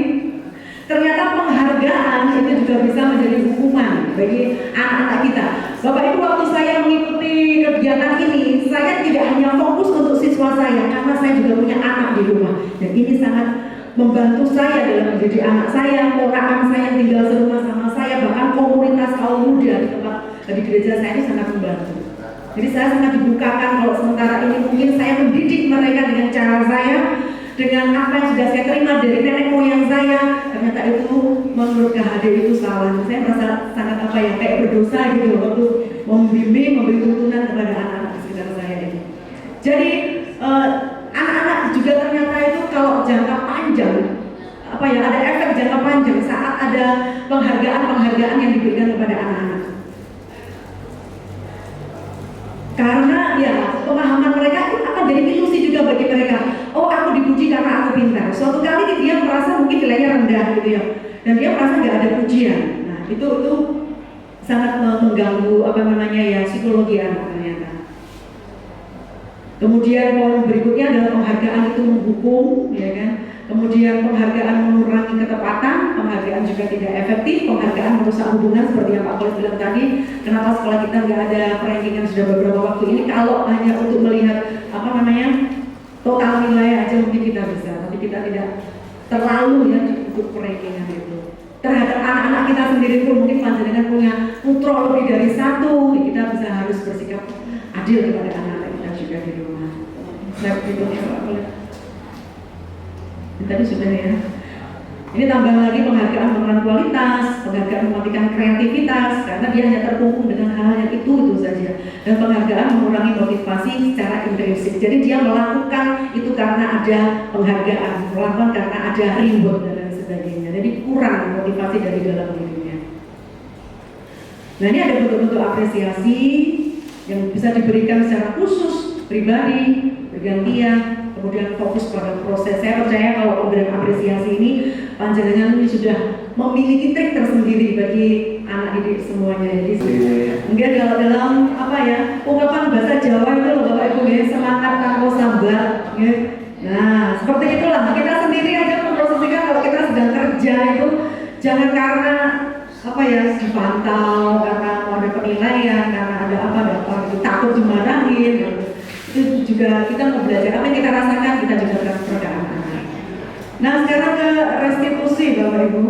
[SPEAKER 1] Ternyata penghargaan itu juga bisa menjadi hukuman bagi anak-anak kita. Bapak Ibu, waktu saya mengikuti kegiatan ini, saya tidak hanya fokus untuk siswa saya, karena saya juga punya anak di rumah. Dan ini sangat membantu saya dalam mendidik anak saya, ponakan saya yang tinggal serumah sama saya, bahkan komunitas kaum muda di tempat di gereja saya itu sangat membantu. Jadi saya sangat dibukakan kalau sementara ini mungkin saya mendidik mereka dengan cara saya, dengan apa yang sudah saya terima dari nenek moyang saya. Ternyata itu menurut KHD itu salah. Saya merasa sangat kayak berdosa gitu waktu membimbing, memberi tuntunan kepada anak-anak di sekitar saya ini. Jadi anak-anak juga ternyata itu kalau jangka panjang ada efek jangka panjang saat ada penghargaan yang diberikan kepada anak-anak. Karena ya pemahaman mereka itu akan jadi ilusi juga bagi mereka. Oh, aku dipuji karena aku pintar. Suatu kali dia merasa mungkin nilainya rendah gitu ya, dan dia merasa nggak ada pujian. Nah itu sangat mengganggu psikologi anak ternyata. Kemudian poin berikutnya adalah penghargaan itu menghukum, ya kan? Kemudian penghargaan mengurangi ketepatan, penghargaan juga tidak efektif, penghargaan merusak hubungan seperti yang Pak Polis bilang tadi. Kenapa sekolah kita nggak ada rankingan sudah beberapa waktu ini? Kalau hanya untuk melihat total nilai aja mungkin kita bisa, tapi kita tidak terlalu ya untuk rankingan itu. Terhadap anak-anak kita sendiri pun mungkin panjenengan punya putra lebih dari 1, kita bisa harus bersikap adil kepada anak-anak kita juga di rumah. Saya begitu ya Pak Polis. Tadi sudah ya. Ini tambah lagi penghargaan pemeran kualitas, penghargaan mematikan kreativitas karena dia hanya terkungkung dengan hal yang itu saja. Dan penghargaan mengurangi motivasi secara intrinsik. Jadi dia melakukan itu karena ada penghargaan, melakukan karena ada reward dan lain sebagainya. Jadi kurang motivasi dari dalam dirinya. Nah, ini ada bentuk-bentuk apresiasi yang bisa diberikan secara khusus, pribadi, bergantian. Kemudian fokus pada proses. Saya percaya kalau pemberian apresiasi ini panjenengan ini sudah memiliki trik tersendiri bagi anak didik semuanya. Jadi mungkin kalau dalam ungkapan bahasa Jawa itu loh Bapak Ibu ya, semangat tanpa sambat ya. Nah seperti itulah kita sendiri aja mempromosikan kalau kita sedang kerja itu jangan karena dipantau, karena mau ada penilaian, karena ada takut dimarahin gitu. Itu juga kita mau belajar apa yang kita rasakan, kita juga transfer ke anak-anak. Nah sekarang ke restitusi Bapak Ibu.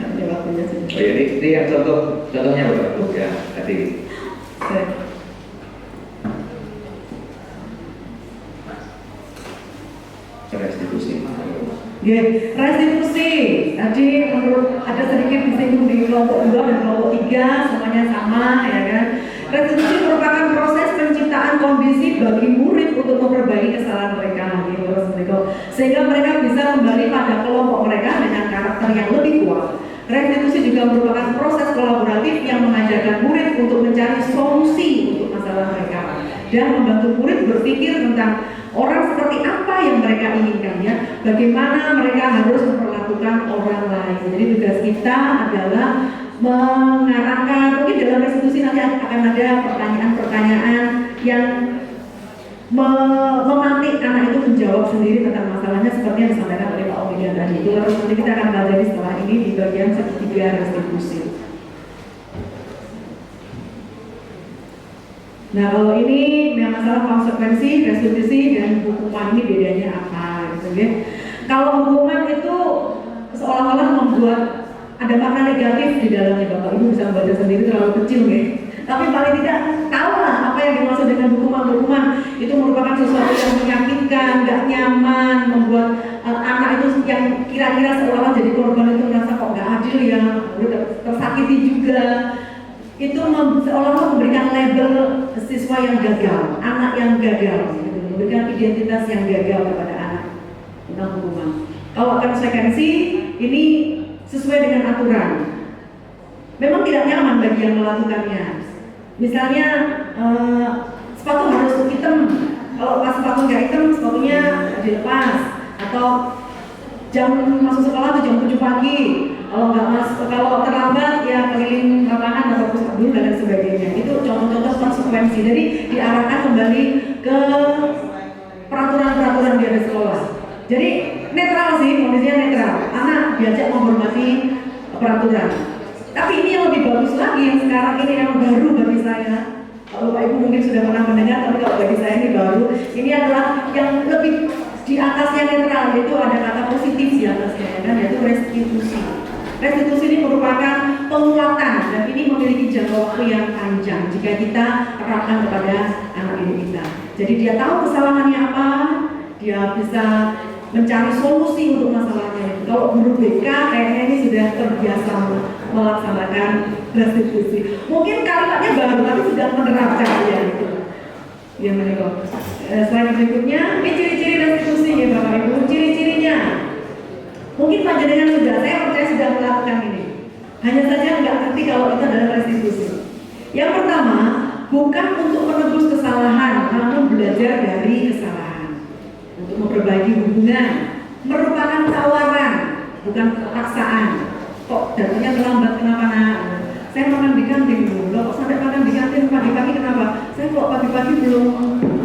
[SPEAKER 1] Ini waktunya sudah.
[SPEAKER 4] Oh ya, ini yang contohnya Bapak Ibu ya tadi. Restitusi.
[SPEAKER 1] Ya, restitusi. Tadi menurut ada sedikit disinggung di kelompok 2 dan kelompok 3, semuanya sama ya kan. Restitusi merupakan proses penciptaan kondisi bagi murid untuk memperbaiki kesalahan mereka gitu, sehingga mereka bisa kembali pada kelompok mereka dengan karakter yang lebih kuat. Restitusi juga merupakan proses kolaboratif yang mengajarkan murid untuk mencari solusi untuk masalah mereka dan membantu murid berpikir tentang orang seperti apa yang mereka inginkan ya, bagaimana mereka harus memperlakukan orang lain. Jadi tugas kita adalah mengarahkan, mungkin dalam restitusi nanti akan ada pertanyaan-pertanyaan yang memantik anak itu menjawab sendiri tentang masalahnya seperti yang disampaikan oleh Pak Omidian tadi itu. Lalu nanti kita akan pelajari setelah ini di bagian segitiga restitusi. Nah kalau ini yang masalah konsekuensi, restitusi dan hukuman ini bedanya apa gitu ya. Kalau hukuman itu seolah-olah membuat ada makna negatif di dalamnya, Bapak Ibu bisa membaca sendiri terlalu kecil ya. Tapi paling tidak tahulah apa yang dimaksud dengan hukuman. Itu merupakan sesuatu yang menyakitkan, gak nyaman, membuat anak itu yang kira-kira seolah jadi korban itu merasa kok gak adil ya, tersakiti juga. Itu seolah-olah memberikan label siswa yang gagal, anak yang gagal, gitu. Memberikan identitas yang gagal kepada anak tentang hukuman. Kalau konsekuensi ini sesuai dengan aturan. Memang tidak nyaman bagi yang melakukannya. Misalnya sepatu harus hitam. Kalau pas sepatu nggak hitam, sepatunya dilepas. Atau jam masuk sekolah itu jam 7 pagi. Kalau terlambat ya keliling lapangan atau pusat dulu dan sebagainya. Itu contoh-contoh konsekuensi. Jadi diarahkan kembali ke peraturan-peraturan di sekolah. Jadi netral sih, kondisinya netral. Anak diajak menghormati peraturan. Tapi ini yang lebih bagus lagi yang sekarang ini yang baru bagi saya. Kalau Pak Ibu mungkin sudah pernah mendengar, tapi kalau bagi saya ini baru. Ini adalah yang lebih di atasnya netral, yaitu ada kata positif di atasnya, kan? Yaitu restitusi. Restitusi ini merupakan penguatan dan ini memiliki jangka waktu yang panjang jika kita terapkan kepada anak didik kita. Jadi dia tahu kesalahannya apa, dia bisa mencari solusi untuk masalahnya. Kalau guru BK kayaknya ini sudah terbiasa melaksanakan restitusi. Mungkin kalimatnya baru tapi sudah menerapkannya gitu. Ya menikah. Slide berikutnya, ini ciri-ciri restitusi ya Bapak Ibu. Ciri-cirinya mungkin panjenengan saya percaya sudah melakukan ini. Hanya saja nggak ngerti kalau itu adalah restitusi. Yang pertama, bukan untuk menebus kesalahan, namun belajar dari kesalahan. Untuk memperbaiki hubungan, merupakan tawaran, bukan paksaan. Kok datangnya terlambat kenapa nak? Saya makan di kantin dulu, kok sampai makan di kantin pagi-pagi kenapa? Saya kok pagi-pagi belum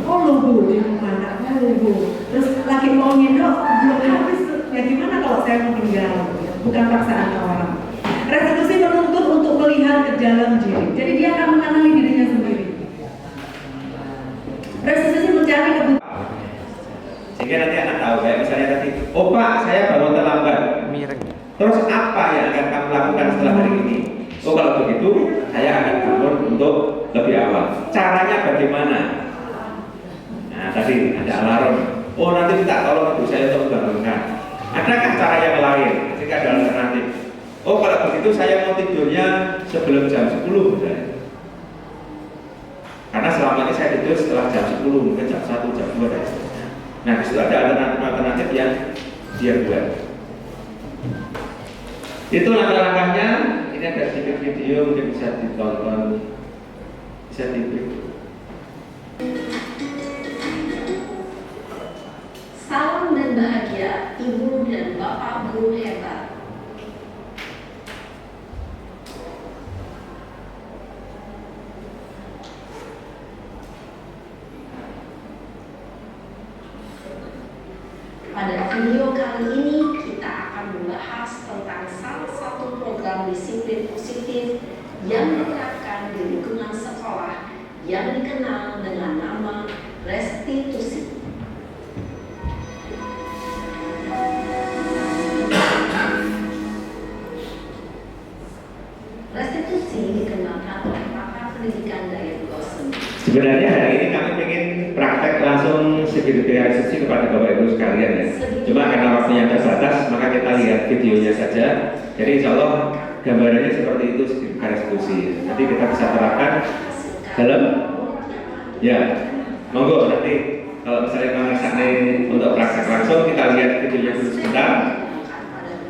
[SPEAKER 1] bu di rumah, nak bu. Terus lagi mau nyendok belum habis. Ya gimana kalau saya mau tinggal? Bukan paksaan tawaran. Restitusi menuntut untuk melihat ke dalam diri. Jadi dia akan mengenali dirinya sendiri. Restitusi mencari kebutuhan.
[SPEAKER 4] Sehingga nanti anak tahu, kayak misalnya tadi, oh Pak, saya baru terlambat. Terus apa yang akan kamu lakukan setelah hari ini? Oh kalau begitu, saya akan bangun untuk lebih awal. Caranya bagaimana? Nah tadi ada alarm. Oh nanti minta tolong ibu saya untuk membangunkan. Adakah cara yang lain? Jika ada alternatif. Oh kalau begitu saya mau tidurnya sebelum jam 10 misalnya. Karena selama ini saya tidur setelah jam 10, mungkin jam 1, jam 2 dan seterusnya. Nah disitu ada alternatif yang dia buat. Itu langkah-langkahnya. Ini ada sedikit video mungkin bisa ditonton, bisa diklik.
[SPEAKER 7] Salam dan bahagia Ibu dan Bapak Guru hebat. Pada video kali ini kita akan membahas tentang salah satu program disiplin positif yang diterapkan di lingkungan sekolah yang dikenal dengan nama restitusi.
[SPEAKER 4] realisasi kepada Bapak Ibu sekalian ya. Cuma karena waktunya terbatas, maka kita lihat videonya saja. Jadi insya Allah gambarannya seperti itu sedikit restitusi. Nanti kita bisa terapkan dalam ya. Monggo nanti kalau misalnya mengesahkan untuk praktek langsung, kita lihat videonya dulu sebentar.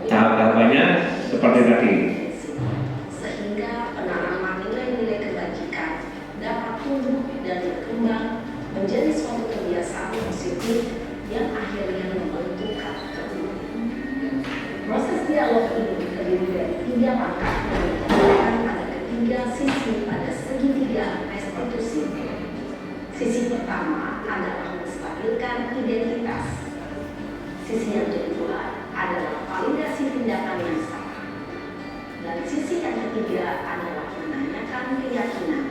[SPEAKER 4] Tahap-tahapannya seperti tadi.
[SPEAKER 7] Sehingga penanaman nilai-nilai kebajikan dapat tumbuh dan berkembang menjadi suatu kebiasaan positif yang akhirnya membentuk karakter. Proses dialog ini terdiri dari 3 langkah yang ditekankan pada ketiga sisi pada segitiga restitusi. Sisi pertama adalah menstabilkan identitas. Sisi yang kedua adalah validasi tindakan yang salah. Dan sisi yang ketiga adalah menanyakan keyakinan.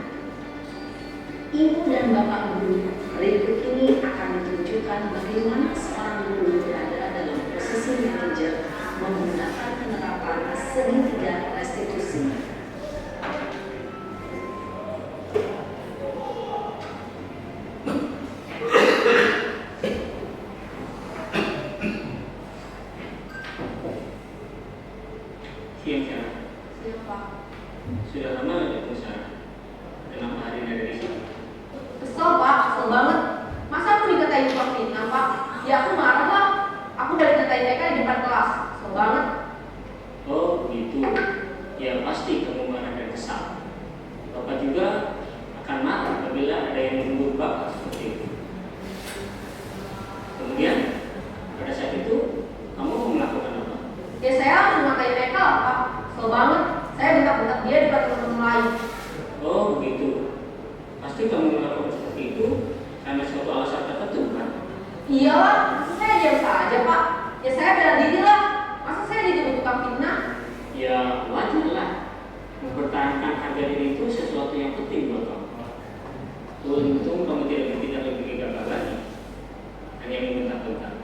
[SPEAKER 7] Ibu dan Bapak Guru, berikut ini akan ditunjukkan bagaimana seorang guru berada dalam posisi manajer menggunakan penerapan segitiga restitusi.
[SPEAKER 8] Sudah lama nggak ketemu saya? Kenapa hari ini ada di sini?
[SPEAKER 9] Kesel Pak, kesel banget. Masa aku dikatain tukang fitnah Pak? Ya aku marah lah. Aku udah dikatain TK di depan kelas. Kesel banget.
[SPEAKER 8] Oh begitu. Ya pasti kamu marah dan kesal. Bapak juga akan marah apabila ada yang menyebut Bapak seperti itu. Kemudian pada saat itu kamu mau melakukan apa?
[SPEAKER 9] Ya saya harus memakai TK lah Pak. Kesel banget. Saya bentak-bentak dia di depan teman-teman lain.
[SPEAKER 8] Oh begitu. Pasti kamu melakukan seperti itu karena suatu alasan tertentu kan?
[SPEAKER 9] Iyalah, masa saya diam saja Pak? Ya saya bela diri lah. Masa saya dituduh tukang fitnah?
[SPEAKER 8] Ya wajar lah. Mempertahankan harga diri itu sesuatu yang penting buat kamu. Untung kamu tidak lebih gagal lagi. Hanya membentak-bentak.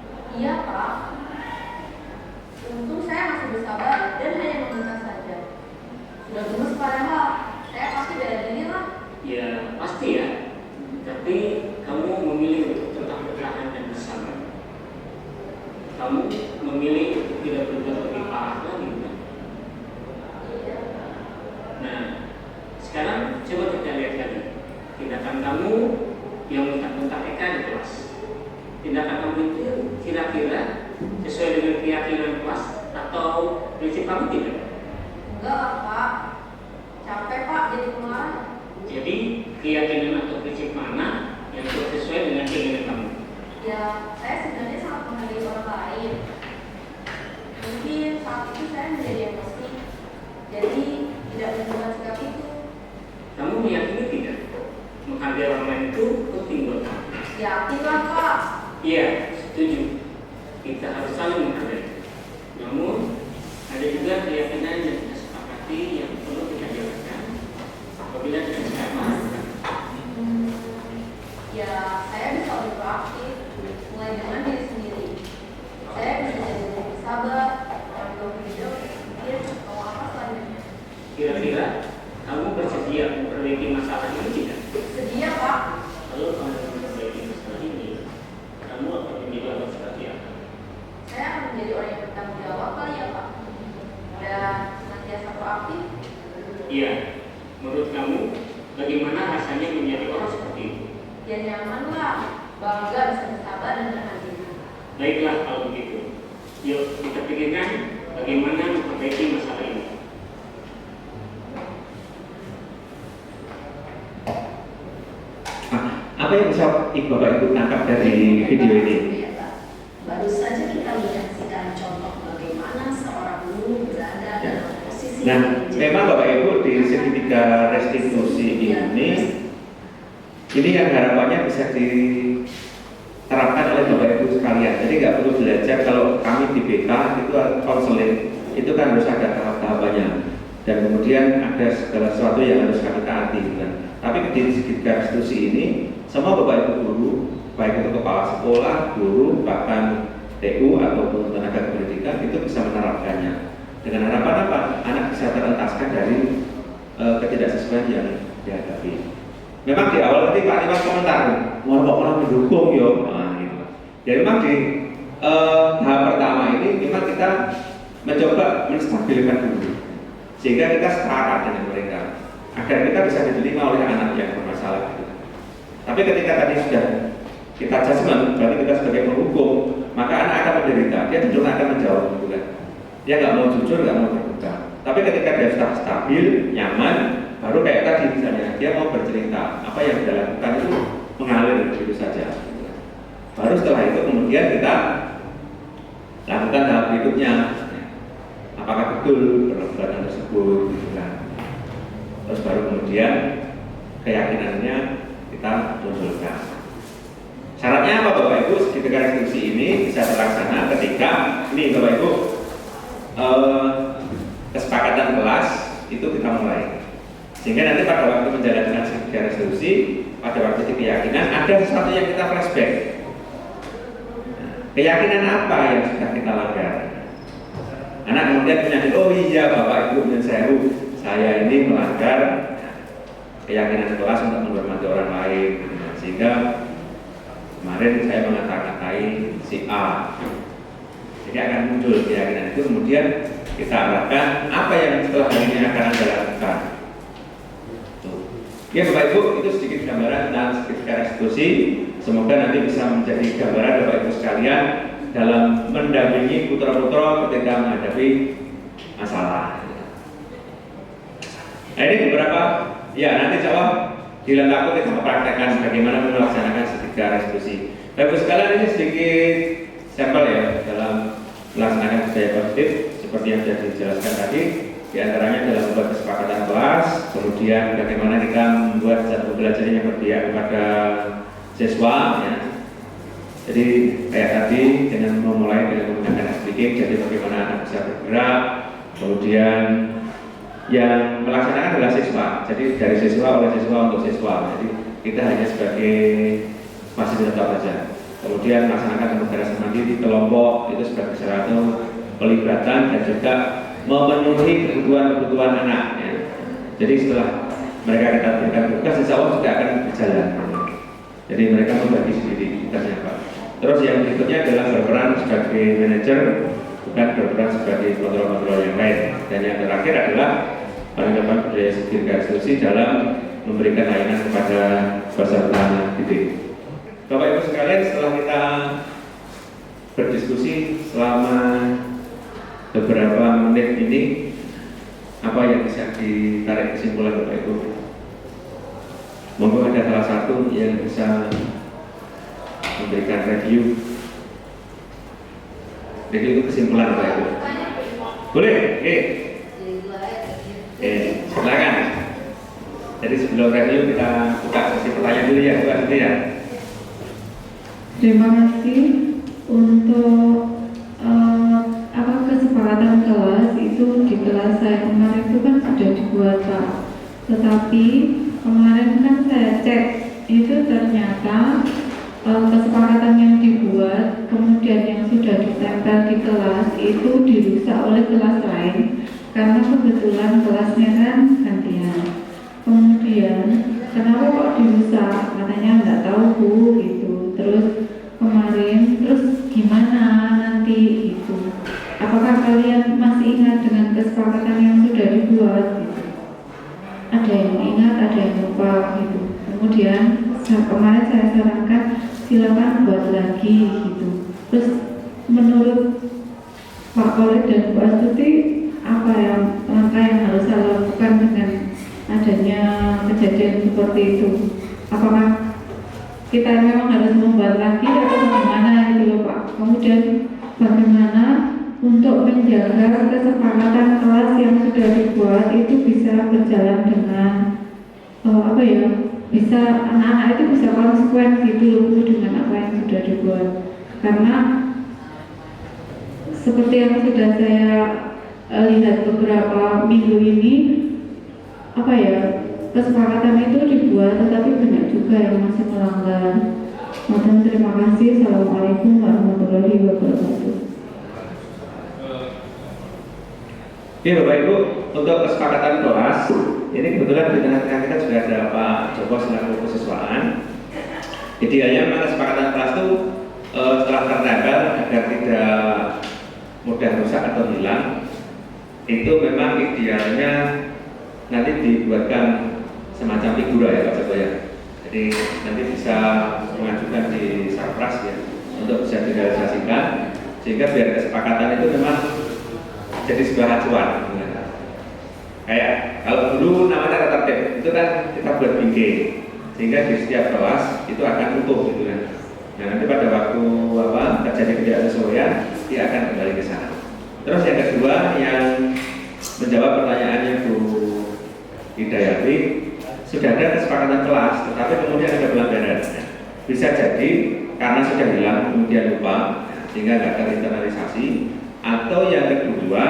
[SPEAKER 9] Iya Pak. Untung saya masih bersabar dan hanya membentak saja. Sudah gemes padahal saya pasti bela diri lah.
[SPEAKER 8] Ya pasti ya. Tapi kamu memilih untuk tetap bertahan dan bersabar. Kamu memilih untuk tidak berbuat lebih parah lagi kan? Nah, sekarang coba kita lihat lagi tindakan kamu yang bentak-bentak Eka di kelas. Tindakan kamu itu kira-kira sesuai dengan keyakinan kelas atau prinsip kamu tidak?
[SPEAKER 9] Enggak lah Pak. Capek Pak jadi pemarah.
[SPEAKER 8] Jadi keyakinan atau prinsip mana yang sesuai dengan keinginan kamu?
[SPEAKER 9] Ya, saya sebenarnya sangat menghargai orang lain. Mungkin saat itu saya menjadi emosi, jadi tidak menentukan sikap itu.
[SPEAKER 8] Kamu meyakini tidak? Menghargai orang lain itu penting buat kamu.
[SPEAKER 9] Yakin lah Pak.
[SPEAKER 8] Iya, setuju. Kita harus saling menghargai. Namun ada juga keyakinan yang kita sepakati yang perlu kita jalankan apabila kita sama.
[SPEAKER 9] Ya, saya bisa lebih proaktif, mulai dengan diri sendiri. Saya bisa jadi lebih sabar, dan lebih hidup, berpikir mau apa selanjutnya.
[SPEAKER 8] Kira-kira kamu bersedia memperbaiki masalah ini tidak?
[SPEAKER 9] Sedia Pak.
[SPEAKER 8] Kalau kamu memperbaiki masalah ini, kamu akan menjadi orang seperti apa?
[SPEAKER 9] Saya akan menjadi orang yang bertanggung jawab kali ya Pak. Dan senantiasa proaktif.
[SPEAKER 8] Iya, menurut kamu bagaimana rasanya menjadi orang seperti itu?
[SPEAKER 9] Ya nyaman lah, bangga bisa bersabar dan menahan diri.
[SPEAKER 8] Baiklah kalau begitu. Yuk kita pikirkan bagaimana memperbaiki masalah ini.
[SPEAKER 4] Apa yang bisa Bapak Ibu tangkap dari video ini?
[SPEAKER 7] Baru saja kita menyaksikan contoh bagaimana seorang guru berada dalam posisi
[SPEAKER 4] Nah,
[SPEAKER 7] manajer.
[SPEAKER 4] memang Bapak Ibu di segitiga restitusi ini yang harapannya bisa diterapkan oleh Bapak Ibu sekalian. Jadi nggak perlu belajar kalau kami di BK itu konseling itu kan harus ada tahap-tahapannya dan kemudian ada segala sesuatu yang harus kami taati. Tapi di segitiga restitusi ini semua Bapak Ibu guru, baik itu kepala sekolah, guru, bahkan TU ataupun tenaga pendidikan itu bisa menerapkannya. Dengan harapan apa? Anak bisa terentaskan dari ketidaksesuaian yang dihadapi. Memang di awal nanti Pak Iwan komentar, mau kok orang mendukung yo, nah, gitu. Ya memang di tahap pertama ini memang kita mencoba menstabilkan dulu, sehingga kita sepakat dengan mereka agar kita bisa diterima oleh anak yang bermasalah. Tapi ketika tadi sudah kita judgment, berarti kita sebagai penghukum, maka anak akan menderita. Dia cenderung akan menjauh, bukan? Dia nggak mau jujur, nggak mau terbuka. Tapi ketika dia sudah stabil, nyaman, baru kayak tadi misalnya dia mau bercerita apa yang dia lakukan itu mengalir begitu saja. Baru setelah itu kemudian kita lakukan tahap berikutnya. Apakah betul perbuatan tersebut, gitu kan? Terus baru kemudian keyakinannya kita munculkan. Syaratnya apa Bapak Ibu? Sertifikat restitusi ini bisa terlaksana ketika ini Bapak Ibu kesepakatan kelas itu kita mulai. Sehingga nanti pada waktu menjalankan sertifikat restitusi, pada waktu di keyakinan ada sesuatu yang kita flashback. Keyakinan apa yang sudah kita langgar? Anak kemudian menyadari, oh iya Bapak Ibu dan saya ini melanggar keyakinan kelas untuk menghormati orang lain, sehingga kemarin saya mengata-katai si A. Jadi akan muncul keyakinan itu, kemudian kita arahkan apa yang setelah ini akan Anda lakukan. Ya Bapak Ibu, itu sedikit gambaran tentang sertifikat restitusi. Semoga nanti bisa menjadi gambaran Bapak Ibu sekalian dalam mendampingi putra-putra ketika menghadapi masalah. Nah ini beberapa, ya nanti insya Allah di lain waktu kita mempraktekkan bagaimana melaksanakan sertifikat restitusi. Bapak Ibu sekalian, ini sedikit sampel ya dalam melaksanakan budaya positif seperti yang sudah dijelaskan tadi. Di antaranya dalam membuat kesepakatan kelas, kemudian bagaimana kita membuat satu pembelajaran yang berpihak kepada siswa, ya. Jadi kayak tadi dengan memulai dengan menggunakan speaking, jadi bagaimana anak bisa bergerak, kemudian yang melaksanakan adalah siswa, jadi dari siswa oleh siswa untuk siswa, jadi kita hanya sebagai fasilitator saja. Kemudian melaksanakan pembelajaran mandiri di kelompok itu sebagai satu pelibatan dan juga memenuhi kebutuhan anak, ya. Jadi setelah mereka kita berikan tugas, insya Allah juga akan berjalan. Jadi mereka membagi sendiri tugasnya Pak. Terus yang berikutnya adalah berperan sebagai manajer, bukan berperan sebagai kontrol-kontrol yang lain. Dan yang terakhir adalah penerapan budaya sertifikat restitusi dalam memberikan layanan kepada peserta didik. Bapak Ibu sekalian, setelah kita berdiskusi selama beberapa menit ini, apa yang bisa ditarik kesimpulan Bapak Ibu? Monggo ada salah satu yang bisa memberikan review. Jadi itu kesimpulan Bapak Ibu. Boleh? Silakan. Jadi sebelum review kita buka sesi pertanyaan dulu ya, Mbak Siti ya.
[SPEAKER 6] Terima kasih untuk kesepakatan kelas itu di kelas saya kemarin itu kan sudah dibuat Pak. Tetapi kemarin kan saya cek itu ternyata kesepakatan yang dibuat kemudian yang sudah ditempel di kelas itu dirusak oleh kelas lain karena kebetulan kelasnya kan gantian. Kemudian kenapa kok dirusak? Katanya nggak tahu Bu gitu. Terus kemarin terus gimana nanti gitu? Apakah kalian masih ingat dengan kesepakatan yang sudah dibuat? Gitu? Ada yang ingat, ada yang lupa gitu. Kemudian kemarin saya sarankan silakan buat lagi gitu. Terus menurut Pak Khalid dan Bu Astuti, apa yang langkah yang harus saya lakukan dengan adanya kejadian seperti itu? Apakah kita memang harus membuat lagi atau bagaimana gitu loh Pak? Kemudian bagaimana untuk menjaga kesepakatan kelas yang sudah dibuat itu bisa berjalan dengan bisa anak-anak itu bisa konsekuen gitu loh dengan apa yang sudah dibuat. Karena seperti yang sudah saya lihat beberapa minggu ini, kesepakatan itu dibuat tetapi banyak juga yang masih melanggar. Terima kasih. Assalamualaikum warahmatullahi wabarakatuh.
[SPEAKER 4] Oke Bapak Ibu, untuk kesepakatan kelas, ini kebetulan di tengah-tengah kita juga ada Pak Joko selaku kesiswaan. Idealnya memang kesepakatan kelas itu setelah tertempel agar tidak mudah rusak atau hilang, itu memang idealnya nanti dibuatkan semacam figura ya Pak Joko ya. Jadi nanti bisa mengajukan di Sarpras ya untuk bisa direalisasikan, sehingga biar kesepakatan itu memang jadi sebuah acuan. Kayak kalau dulu namanya tertib itu kan kita buat bingkai, sehingga di setiap kelas itu akan utuh gitu kan. Nah nanti pada waktu terjadi ketidaksesuaian dia akan kembali ke sana. Terus yang kedua yang menjawab pertanyaannya Bu Hidayati, sudah ada kesepakatan kelas, tetapi kemudian ada pelanggaran. Bisa jadi karena sudah hilang kemudian lupa, sehingga nggak terinternalisasi. Atau yang kedua,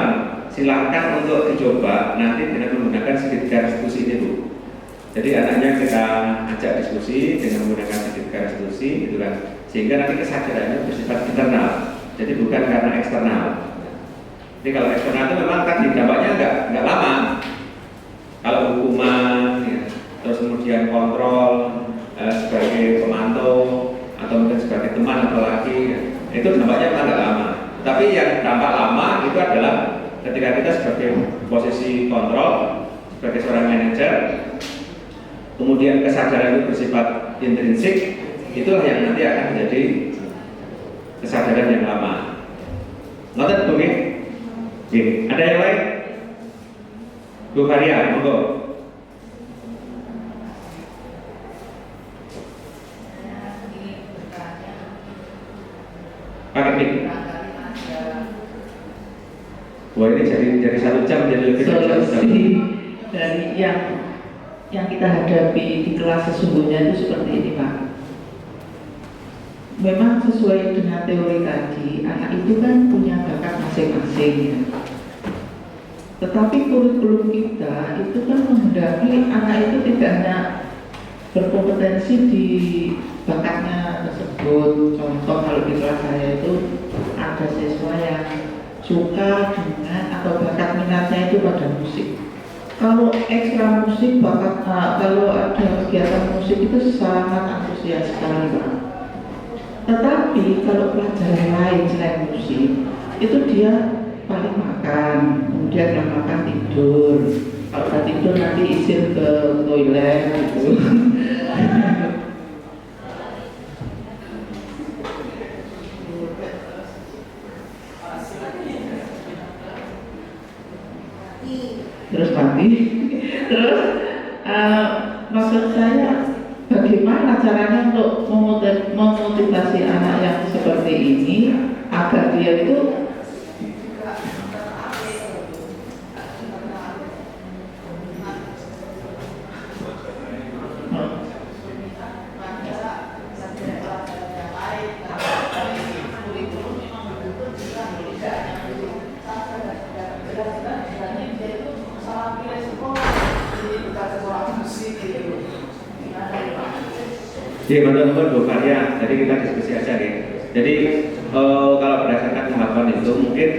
[SPEAKER 4] silahkan untuk dicoba nanti dengan menggunakan sertifikat restitusi ini Bu. Jadi anaknya kita ajak diskusi dengan menggunakan sertifikat restitusi, gitu kan, sehingga nanti kesadarannya bersifat internal. Jadi bukan karena eksternal. Jadi kalau eksternal itu memang tadi dampaknya nggak lama. Kalau hukuman, ya, terus kemudian kontrol sebagai pemantau atau mungkin sebagai teman apalagi, ya, itu dampaknya memang nggak lama. Tapi yang dampak lama itu adalah ketika kita sebagai posisi kontrol, sebagai seorang manajer, kemudian kesadaran itu bersifat intrinsik, itulah yang nanti akan menjadi kesadaran yang lama. Noted Bu? Ada yang lain? Bu Faria, monggo. Pakai mic. Wah ini jadi 1 jam jadi lebih dari 1 jam.
[SPEAKER 5] Dari yang kita hadapi di kelas sesungguhnya itu seperti ini Pak. Memang sesuai dengan teori tadi, anak itu kan punya bakat masing-masing ya. Tetapi kurikulum kita itu kan menghendaki anak itu tidak hanya berkompetensi di bakatnya tersebut. Contoh kalau di kelas saya itu ada siswa yang suka dengan atau bakat minatnya itu pada musik. Kalau ekstra musik, kalau ada kegiatan musik itu sangat antusias sekali Pak. Tetapi kalau pelajaran lain selain musik, itu dia paling makan, kemudian setelah makan tidur. Kalau udah tidur nanti izin ke toilet gitu. Terus mati. Terus maksud saya bagaimana caranya untuk memotivasi anak yang seperti ini agar dia itu
[SPEAKER 4] Jadi teman-teman Bu Faria, jadi kita diskusi aja nih. Jadi kalau berdasarkan tahapan itu mungkin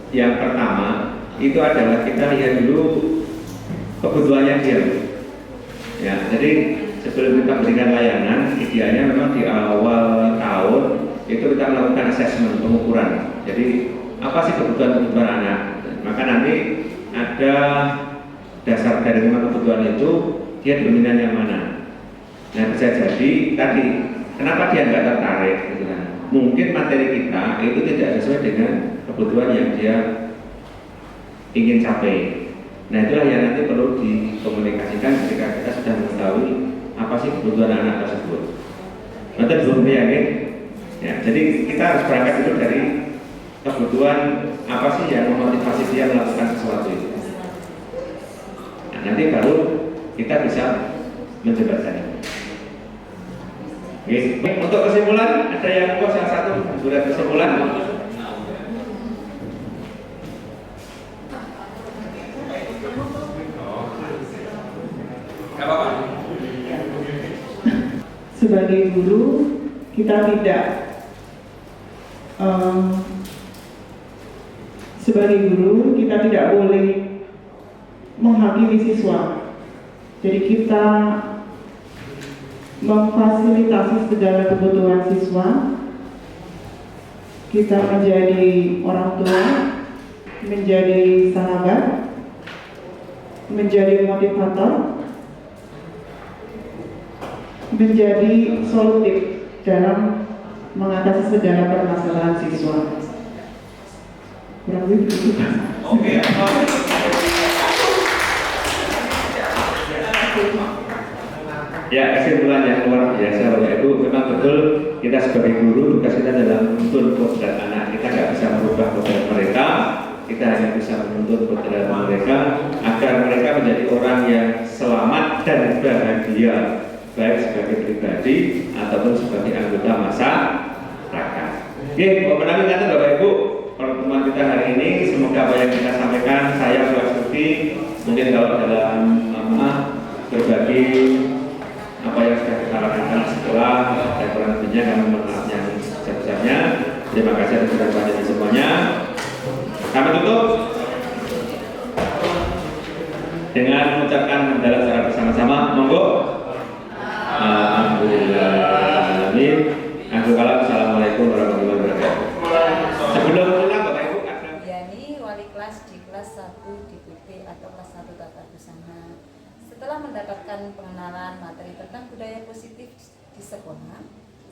[SPEAKER 4] yang pertama itu adalah kita lihat dulu kebutuhannya dia. Ya, jadi sebelum kita berikan layanan, idealnya memang di awal tahun itu kita melakukan assessment, pengukuran. Jadi apa sih kebutuhan anak? Maka nanti ada dasar dari kebutuhan itu dia dominan yang mana. Nah bisa jadi tadi kenapa dia nggak tertarik gitu kan? Mungkin materi kita itu tidak sesuai dengan kebutuhan yang dia ingin capai. Nah itulah yang nanti perlu dikomunikasikan ketika kita sudah mengetahui apa sih kebutuhan anak tersebut. Nanti belum yakin. Ya, jadi kita harus berangkat itu dari kebutuhan apa sih yang memotivasi dia melakukan sesuatu itu. Nah, nanti baru kita bisa menjembatani. Oke. Untuk kesimpulan, ada yang mau salah satu buat kesimpulan?
[SPEAKER 1] Sebagai guru kita tidak boleh menghakimi siswa. Jadi kita memfasilitasi segala kebutuhan siswa
[SPEAKER 5] kita menjadi orang tua, menjadi sahabat, menjadi motivator, menjadi solutif dalam mengatasi segala permasalahan siswa. Kurang lebih begitu.
[SPEAKER 4] Oke. Ya, kesimpulan yang luar biasa Bapak Ibu, memang betul kita sebagai guru tugas kita adalah menuntun kodrat anak. Kita nggak bisa merubah kodrat mereka, kita hanya bisa menuntun kodrat mereka agar mereka menjadi orang yang selamat dan bahagia, baik sebagai pribadi ataupun sebagai anggota masyarakat. Oke, Bapak ingatkan Bapak Ibu, pertemuan kita hari ini semoga apa yang kita sampaikan, saya Bu Astuti, mungkin kalau dalam berbagi apa yang sudah kita lakukan setelah dan kurang lebihnya kami mohon maaf yang sebesar-besarnya. Terima kasih atas perhatian semuanya. Kami tutup dengan mengucapkan hamdalah secara bersama-sama. Monggo. Alhamdulillah. Amin. Assalamualaikum warahmatullahi wabarakatuh. Sebelum pulang Bapak Ibu ada
[SPEAKER 10] Yani, wali kelas di kelas 1 di PP atau kelas 1 tata busana. Setelah mendapatkan pengenalan materi tentang budaya positif di sekolah,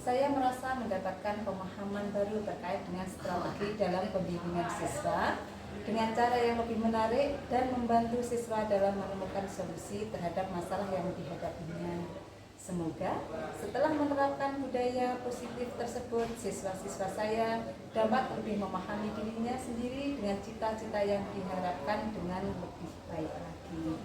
[SPEAKER 10] saya merasa mendapatkan pemahaman baru terkait dengan strategi dalam pembimbingan siswa dengan cara yang lebih menarik dan membantu siswa dalam menemukan solusi terhadap masalah yang dihadapinya. Semoga setelah menerapkan budaya positif tersebut, siswa-siswa saya dapat lebih memahami dirinya sendiri dengan cita-cita yang diharapkan dengan lebih baik lagi.